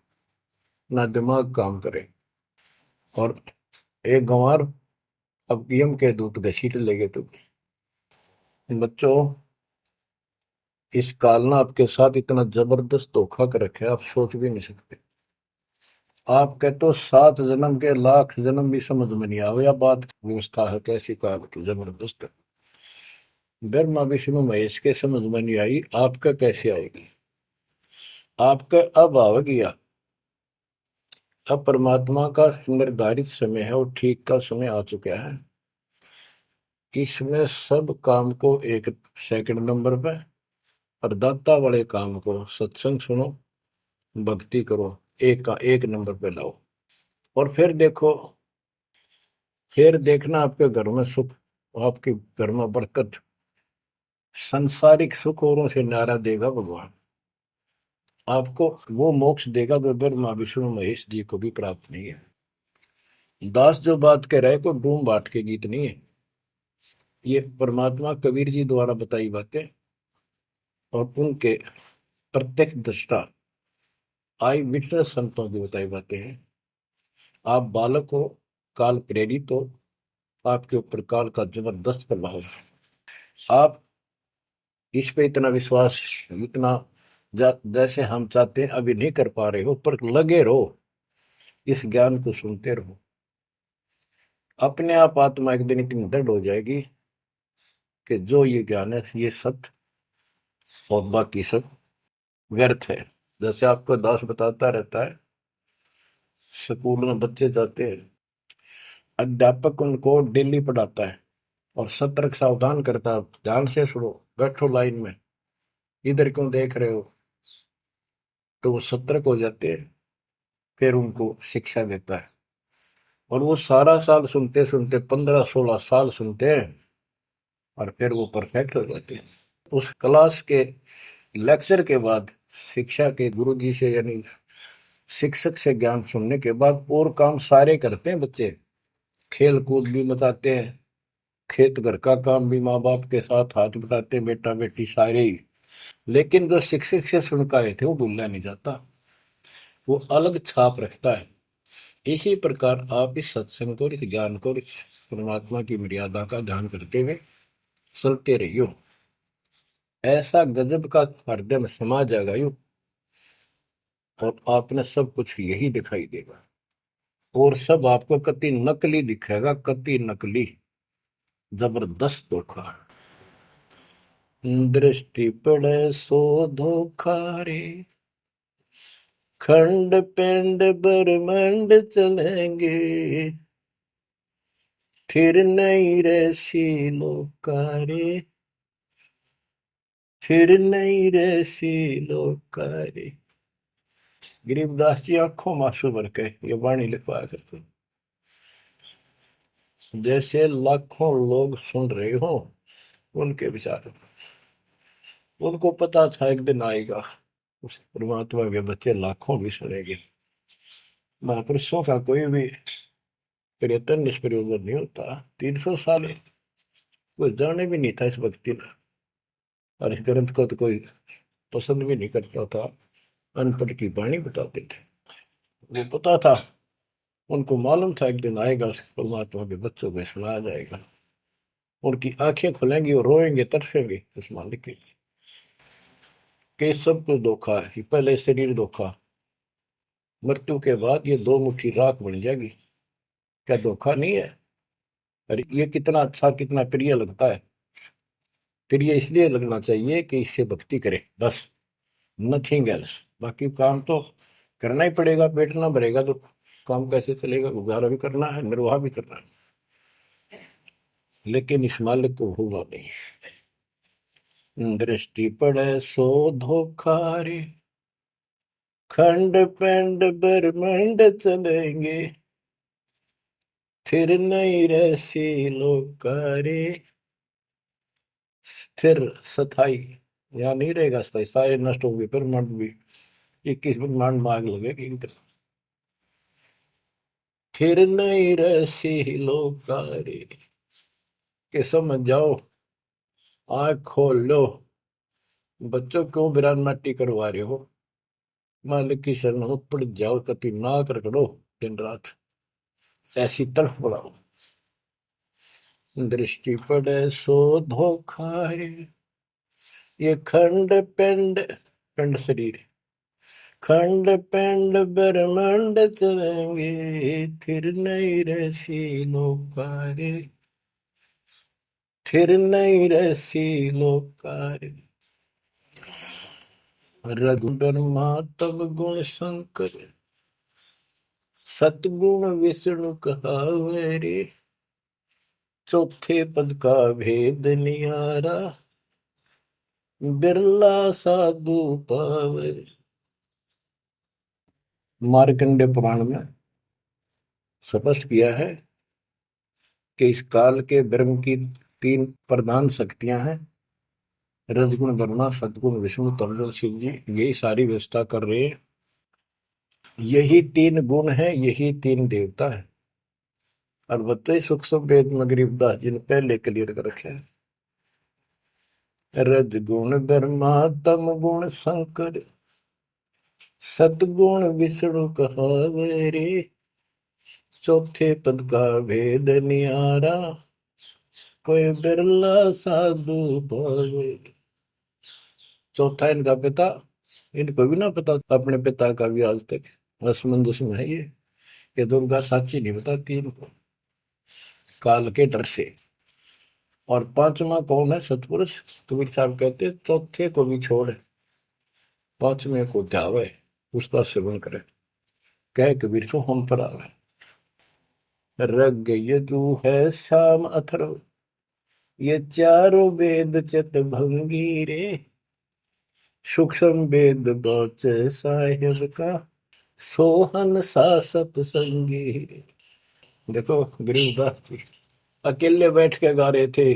ना दिमाग काम करे। और एक गंवार अब यम के दूत घसीट लेंगे तुम। बच्चों, इस काल ने आपके साथ इतना जबरदस्त धोखा कर रखा है, आप सोच भी नहीं सकते। आपके तो 7 जन्म के लाख जन्म भी समझ में नहीं आवे, या बात व्यवस्था है कैसी काल की जबरदस्त। ब्रह्मा विष्णु महेश के समझ में नहीं आई, आपका कैसे आएगी। आपका अब आ गया, अब परमात्मा का निर्धारित समय है और ठीक का समय आ चुका है। इसमें सब काम को एक सेकंड नंबर पे, और दाता वाले काम को सत्संग सुनो, भक्ति करो, एक का एक नंबर पे लाओ। और फिर देखो, फिर देखना आपके घर में सुख, आपके घर में बरकत, संसारिक सुख औरों से न्यारा देगा भगवान। आपको वो मोक्ष देगा जो ब्रह्मा विष्णु महेश जी को भी प्राप्त नहीं है। दास जो बात कह रहे को डूम बाट के गीत नहीं है, ये परमात्मा कबीर जी द्वारा बताई बातें और उनके प्रत्यक्ष दृष्टा आई विटनेस संतों की बताई बातें हैं। आप बालक हो, काल प्रेरित हो, आपके ऊपर काल का जबरदस्त प्रभाव है। आप इस पे इतना विश्वास, इतना जैसे हम चाहते हैं अभी नहीं कर पा रहे हो, पर लगे रहो, इस ज्ञान को सुनते रहो। अपने आप आत्मा एक दिन इतनी दृढ़ हो जाएगी कि जो ये ज्ञान है ये सत्य और बाकी सब व्यर्थ है। जैसे आपको दास बताता रहता है, स्कूल में बच्चे जाते हैं, अध्यापक उनको डेली पढ़ाता है और सतर्क सावधान करता है, ध्यान से सुनो, बैठो लाइन में, इधर क्यों देख रहे हो। तो वो सतर्क हो जाते हैं, फिर उनको शिक्षा देता है। और वो सारा साल सुनते सुनते 15 16 साल सुनते हैं, और फिर वो परफेक्ट हो जाते हैं। उस क्लास के लेक्चर के बाद, शिक्षा के गुरु जी से यानी शिक्षक से ज्ञान सुनने के बाद और काम सारे करते हैं बच्चे, खेल कूद भी मचाते हैं, खेत घर का काम भी माँ बाप के साथ हाथ बटाते हैं, बेटा बेटी सारे ही। लेकिन जो शिक्षक से सुन के आए थे वो भूलना नहीं जाता, वो अलग छाप रखता है। इसी प्रकार आप इस सत्संग को, इस ज्ञान को, इस परमात्मा की मर्यादा का ध्यान करते हुए चलते रहियो। ऐसा गजब का हृदय में समा जाएगा यू, और आपने सब कुछ यही दिखाई देगा, और सब आपको कति नकली दिखेगा, कति नकली, जबरदस्त धोखा। दृष्टि पड़े सो धोखा रे, खंड पिंड ब्रह्मंड चलेंगे, फिर नहीं रसी लोकारे, फिर नहीं रसी लोकारे। गरीबदास जी आंखों में आंसू भर के ये वाणी लिखवाया करते, जैसे लाखों लोग सुन रहे हो उनके विचार। उनको पता था एक दिन आएगा उस परमात्मा के बच्चे लाखों भी सुनेंगे। महापुरुषों का कोई भी प्रयत्न निष्प्रयोजन नहीं होता। 300 साल कोई जाने भी नहीं था इस भक्ति में, और इस ग्रंथ को तो कोई पसंद भी नहीं करता था। अनपढ़ की वाणी बताते थे। वो पता था, उनको मालूम था एक दिन आएगा परमात्मा के बच्चों को सुनाया जाएगा। उनकी आंखें खुलेंगी और रोएंगे, तरसेंगे उस मालिक के लिए कि सब कुछ धोखा है। पहले शरीर धोखा, मृत्यु के बाद ये दो मुट्ठी राख बन जाएगी। क्या धोखा नहीं है? अरे ये कितना अच्छा, कितना प्रिय लगता है। प्रिय इसलिए लगना चाहिए कि इससे भक्ति करे, बस, नथिंग एल्स। बाकी काम तो करना ही पड़ेगा, पेट ना भरेगा तो काम कैसे चलेगा? गुजारा भी करना है, निर्वाह भी करना है, लेकिन इस मालिक को भूलना नहीं। दृष्टि पड़े सो धोखा रे, खंड पेंड ब्रह्मंड चलेंगे, फिर नहीं रहसी लोकारे। स्थिर स्थाई यहाँ नहीं रहेगा, स्थाई सारे नष्ट होंगे। ब्रह्मांड भी 21 ब्रह्मांड में आग लगेगी। फिर नहीं रहसी लोकारे के समझ जाओ, आँख खोल लो। बच्चों क्यों बिरान माटी करवा रहे हो? मालिक की शरण हो, पड़ जाओ, कति नाक रगड़ो दिन रात, ऐसी तड़फ बढ़ाओ। दृष्टि पड़े सो धोखा रे, ये खंड पिंड, पिंड शरीर, खंड पिंड ब्रह्मांड चलेंगे, फिर नहीं रहसी लोकारे, फिर नहीं रहसी लोकारे। रघुब्रह्मा तब गुण शंकर, सतगुण विष्णु कहावे रे, चौथे पद का भेद निहारा, बिरला साधु पावे। मार्कंडे पुराण में स्पष्ट किया है कि इस काल के ब्रह्म की 3 प्रधान शक्तियां हैं, रजगुण ब्रह्मा, सदगुण विष्णु, तमगुण शिव जी। यही सारी व्यवस्था कर रहे हैं। यही 3 गुण है, यही 3 देवता है। और बताइए सूक्ष्म वेद में गरीबदास जी ने पहले क्लियर कर रखे है, रजगुण ब्रह्मा तम गुण शंकर, सदगुण विष्णु कहावे रे, चौथे पद का भेद निहारा, कोई बिरला साधु पावे। चौथा इनका पिता, इनको भी ना पता अपने पिता का भी आज तक, असमंजस में है ये दुर्गा साची नहीं बताती इनको, काल के डर से। और 5वां कौन है? सतपुरुष। कबीर साहब कहते चौथे को भी छोड़, 5वें को ध्यावे, उसका सेवन करे, कह कबीर सो हम पर आवे। रग यजु है शाम अथर्व, ये चारों वेद चित भंगी रे, सूक्ष्म वेद बौच साहिब का, सोहन सासत संगी रे। देखो गरीबदास जी अकेले बैठ के गा रहे थे,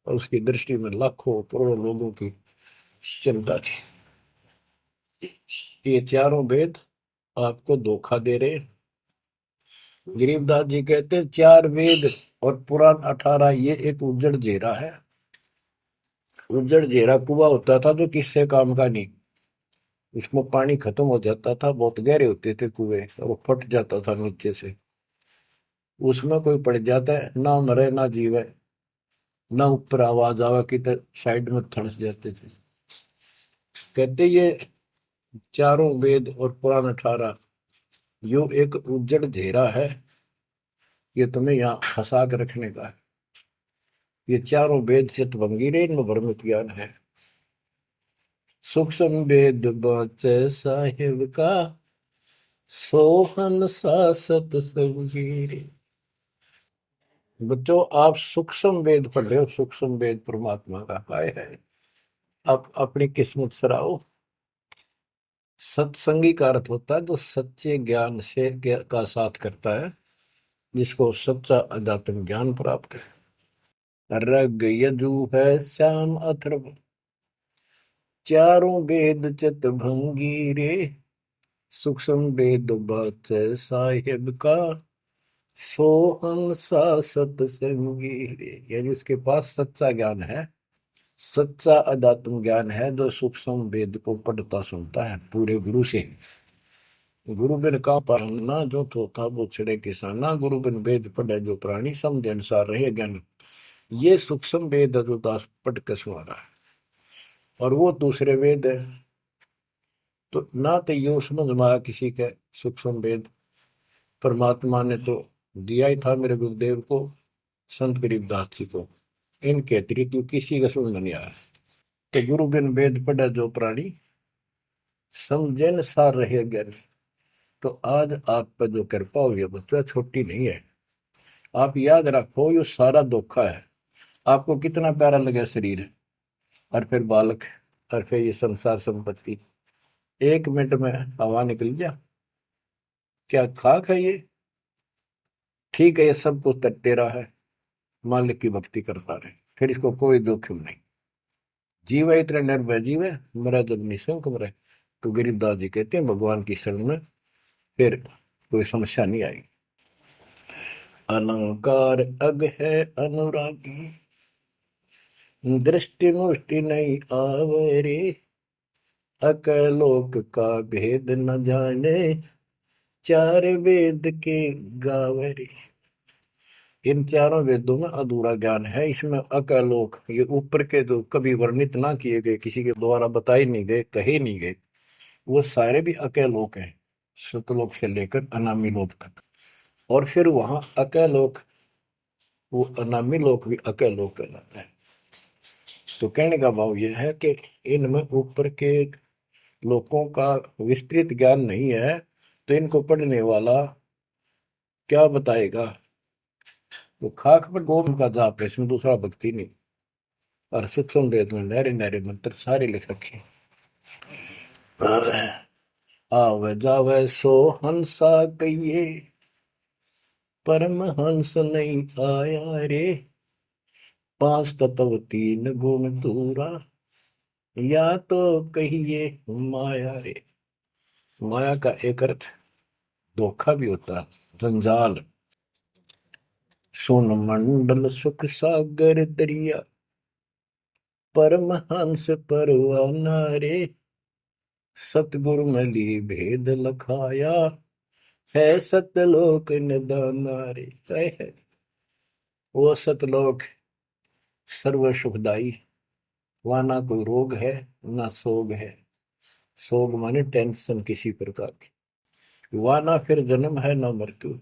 और उसकी दृष्टि में लाखों करोड़ों लोगों की चिंता थी। ये चारों वेद आपको धोखा दे रहे। गरीबदास जी कहते हैं 4 वेद और पुराण 18, ये एक उज्जड़ जेरा है। उज्जड़ जेरा कुआं होता था जो किससे काम का नहीं, उसमें पानी खत्म हो जाता था, बहुत गहरे होते थे कुएं, और वो फट जाता था नीचे से। उसमें कोई पड़ जाता है, ना मरे ना जीवे, ना ऊपर आवाज आवा की तो साइड में थड़स जाते थे। कहते ये चारों वेद और पुराण 18 यो एक उज्जड़ घेरा है, ये तुम्हें यहाँ फंसा कर रखने का है। ये चारों वेद चित भंगी रे, इनमें भ्रमित ज्ञान है। सूक्ष्म वेद बचे साहिब का, सोहन सासत सबगीरे। बच्चों आप सूक्ष्म वेद पढ़ रहे हो, सूक्ष्म वेद परमात्मा का काय है। आप अपनी किस्मत सराओ, सत्संगी का अर्थ होता है जो सच्चे ज्ञान से का साथ करता है, जिसको सच्चा अध्यात्म ज्ञान प्राप्त है। रग यजु है श्याम अथर्व, चारों वेद चित भंगी रे, सूक्ष्म वेद बाच साहिब का, सोहम सा सत्संगी रे। यानी उसके पास सच्चा ज्ञान है, सच्चा अध्यात्म ज्ञान है, जो सूक्ष्म वेद को पढ़ता सुनता है पूरे गुरु से। गुरु बिन का पढ़ना जो थोथा वो छिड़े किसाना, गुरु बिन वेद पढ़े जो प्राणी, समझ अनुसार रहे ज्ञान। ये सूक्ष्म वेद है जो दास पढ़ के सुना रहा है, और वो दूसरे वेद है। तो ना तो ये समझ में आया किसी के सूक्ष्म वेद, परमात्मा ने तो दिया ही था मेरे गुरुदेव को, संत गरीबदास जी को, इनके अतिरिक्त किसी का समझ में नहीं आया। तो गुरु बिन वेद पढ़े जो प्राणी, समझे न सार रहे ज्ञान। तो आज आप पर जो कृपा हुई है बच्चा, छोटी नहीं है। आप याद रखो ये सारा धोखा है। आपको कितना प्यारा लगे शरीर, और फिर बालक, और फिर ये संसार संपत्ति, 1 मिनट में हवा निकल गया। क्या खाक है ये? ठीक है, ये सब कुछ तेरा है, मालिक की भक्ति करता रहे, फिर इसको कोई जोखिम नहीं। जीव है इतना निर्भय जीव है, मरा जब निशंक मरे। तो गरीबदास जी कहते हैं भगवान की शरण में फिर कोई समस्या नहीं आई। अलंकार अग है अनुरागी, दृष्टि मुष्टि नहीं आवरे, अकलोक का भेद न जाने, चार वेद के गावरे। इन चारों वेदों में अधूरा ज्ञान है, इसमें अकलोक, ये ऊपर के जो कभी वर्णित ना किए गए, किसी के द्वारा बताए नहीं गए, कहे नहीं गए, वो सारे भी अकलोक हैं, सतलोक से लेकर अनामी लोक तक। और फिर वहां अकलोक, वो अनामी लोक भी अकलोक कहलाता है। तो कहने का भाव यह है कि इनमें ऊपर के लोगों का विस्तृत ज्ञान नहीं है, तो इनको पढ़ने वाला क्या बताएगा? तो खाक पर गोम का जाप है, इसमें दूसरा भक्ति नहीं। और सूक्ष्म वेद में नहरे नहरे मंत्र सारे लिख रखे हैं। आवे जावे सो हंसा कहिए, परम हंस नहीं आया रे, पांच तत्व तीन गुण दूरा, या तो कहिए माया रे। माया का एक अर्थ धोखा भी होता है, जंजाल। सोन मंडल सुख सागर दरिया, परमहंस परवाना रे, सतगुरु मली भेद लखाया, है सतलोक निदाना रे। है वो सतलोक सर्व सुखदाई, वहां ना कोई रोग है ना सोग है। सोग माने टेंशन किसी प्रकार की, वहां ना फिर जन्म है ना मृत्यु,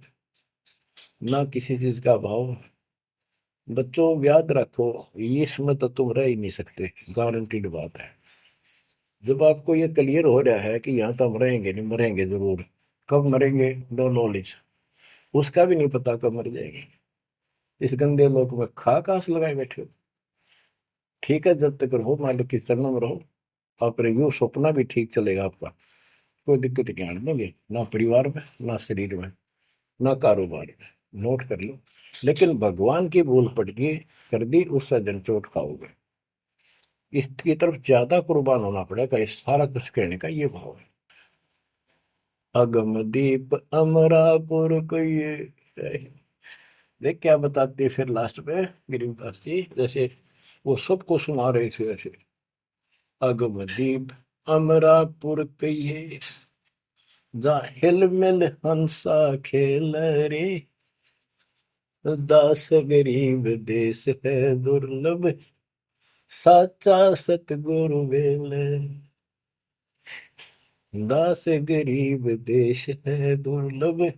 ना किसी चीज का भाव। बच्चों याद रखो, इसमें तो तुम रह ही नहीं सकते, गारंटीड बात है। जब आपको ये क्लियर हो रहा है कि यहाँ तो हम रहेंगे नहीं, मरेंगे जरूर, कब मरेंगे नो नॉलेज, उसका भी नहीं पता कब मर जाएंगे, इस गंदे लोक में खा कास लगाए बैठे हो। ठीक है, जब तक रहो मालिक की चरणों में रहो, और यू सपना भी ठीक चलेगा आपका, कोई दिक्कत नहीं आने देंगे, ना परिवार में ना शरीर में ना कारोबार में। नोट कर लो। लेकिन भगवान की भूल पड़ गई, कर दी, उससे जनचोट खाओगे। इसकी तरफ ज्यादा कुर्बान होना पड़ेगा, इस सारा कुछ कहने का ये भाव है। अगम दीप अमरापुर को ये देख क्या बताते फिर लास्ट में गिरिदास जी, जैसे वो सबको सुना रहे थे ऐसे। अगम दीप अमरापुर कहिए, जा हिल मिल हंसा खेल रे, दास गरीब देश है दुर्लभ, साचा सतगुरु वेल। दास गरीब देश है दुर्लभ,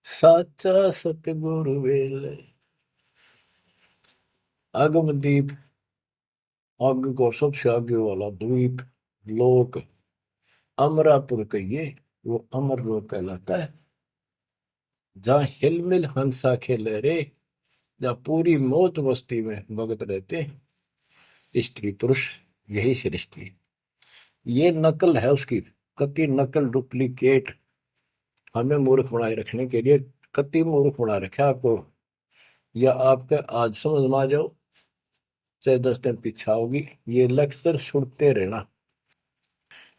साचा सतगुरु वेल। अगमदीप, आग को सबसे आगे वाला द्वीप, लोक, अमरापुर कहिए, वो अमर लोक कहलाता है, जहाँ हिलमिल हंसा खेले रे, जहाँ पूरी मौत मस्ती में भगत रहते स्त्री पुरुष, यही सृष्टि। ये नकल है उसकी, कति नकल डुप्लीकेट हमें मूर्ख बनाए रखने के लिए कति मूर्ख बना रखा आपको। या आपका आज समझ में आ जाओ चाहे 10 दिन पीछा होगी, ये लेक्चर सुनते रहना।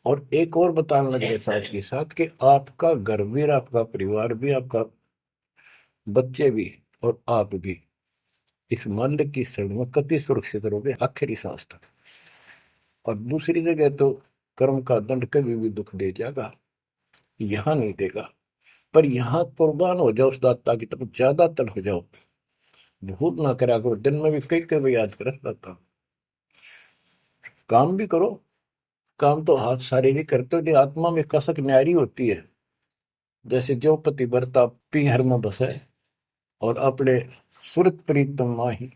और एक और बताने लगे साथ के साथ कि आपका घर भी, आपका परिवार भी, आपका बच्चे भी और आप भी इस माल्य की शरण में कति सुरक्षित रहोगे आखिरी सांस तक। और दूसरी जगह तो कर्म का दंड कभी भी दुख दे जाएगा, यहां नहीं देगा। पर यहां कुर्बान हो जाओ उस दाता की तरफ, ज्यादा तल हो जाओ, भूल ना करा करो। दिन में भी कई कई याद कर दाता। काम भी करो, काम तो हाथ शारीरिक करते हो, जो आत्मा में कसक न्यारी होती है। जैसे जो पतिव्रता पीहर में बसे और अपने सुरत प्रीतम माही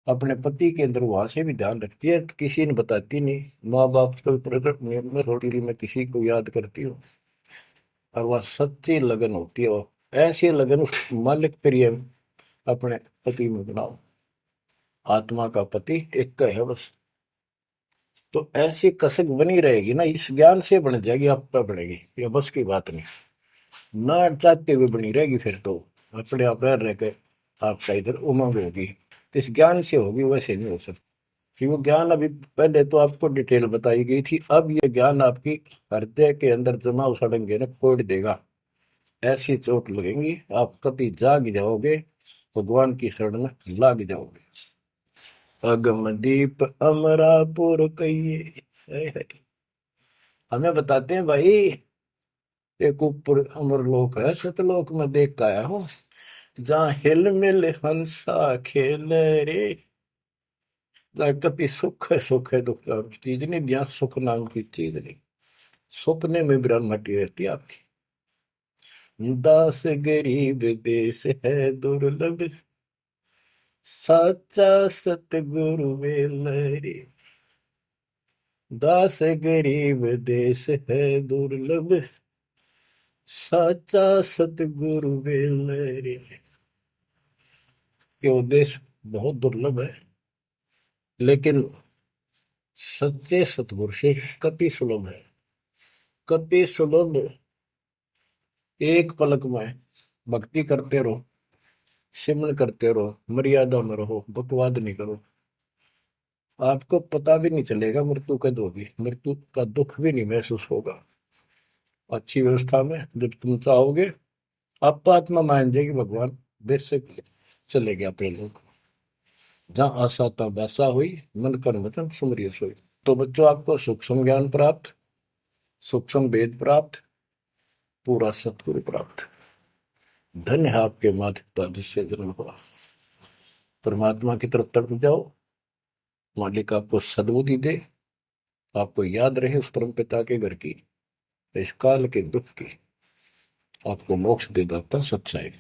अपने पति के अंदर वहां से भी ध्यान रखती है, किसी ने बताती नहीं। माँ बाप को प्रकट नियम में थोड़ी मैं किसी को याद करती हूँ, और वह सच्ची लगन होती है। वो ऐसी लगन उस मालिक प्रिय अपने पति में बनाओ। आत्मा का पति एक का है बस। तो ऐसी कसक बनी रहेगी ना, इस ज्ञान से बन जाएगी, आप पे बढ़ेगी, ये बस की बात नहीं। ना चाहते हुए बनी रहेगी, फिर तो अपने आप रह के आपका इधर उमंग होगी। तो इस ज्ञान से होगी, वैसे नहीं हो सकती। कि वो ज्ञान अभी पहले तो आपको डिटेल बताई गई थी, अब ये ज्ञान आपकी हृदय के अंदर जमा सड़ेंगे ना, फोड़ देगा। ऐसी चोट लगेंगी, आप कभी जाग जाओगे, भगवान की शरण में लाग जाओगे। अगमदीप अमरापुर कहिए। हमें बताते हैं भाई, एक ऊपर अमरलोक है, सतलोक में देख के आया हूँ, जहाँ हिल मिल हंसा खेल रे। जहाँ कभी सुख है दुख नाम की चीज नहीं, यहाँ सुख नाम की चीज नहीं। सपने में ब्रह्मटी रहती है आपकी। दास गरीब देश है दुर्लभ, साचा सतगुरु मिल रे। दास गरीब देश है दुर्लभ, साचा सतगुरु मिल रे। ये उद्देश्य बहुत दुर्लभ है, लेकिन सच्चे सतगुरु से कति सुलभ है, कति सुलभ। एक पलक में भक्ति करते रहो, सिमरन करते रहो, मर्यादा में रहो, बकवाद नहीं करो, आपको पता भी नहीं चलेगा मृत्यु कब होगी, मृत्यु का दुख भी नहीं महसूस होगा। अच्छी व्यवस्था में जब तुम चाहोगे, आप आत्मा मान जाएगी, भगवान बेशक चले गए अपने लोग। जहाँ आशा था वैसा हुई, मन कर वचन सुमरिय सोई। तो बच्चों, आपको सूक्ष्म ज्ञान प्राप्त, सूक्ष्म वेद प्राप्त, पूरा सतगुरु प्राप्त। धन्य है आपके माता पिता जिससे जन्म हुआ। परमात्मा की तरफ तड़प जाओ, मालिक आपको सद्बुद्धि दे, आपको याद रहे उस परम पिता के घर की, इस काल के दुख की आपको मोक्ष दे दाता सच्चाई।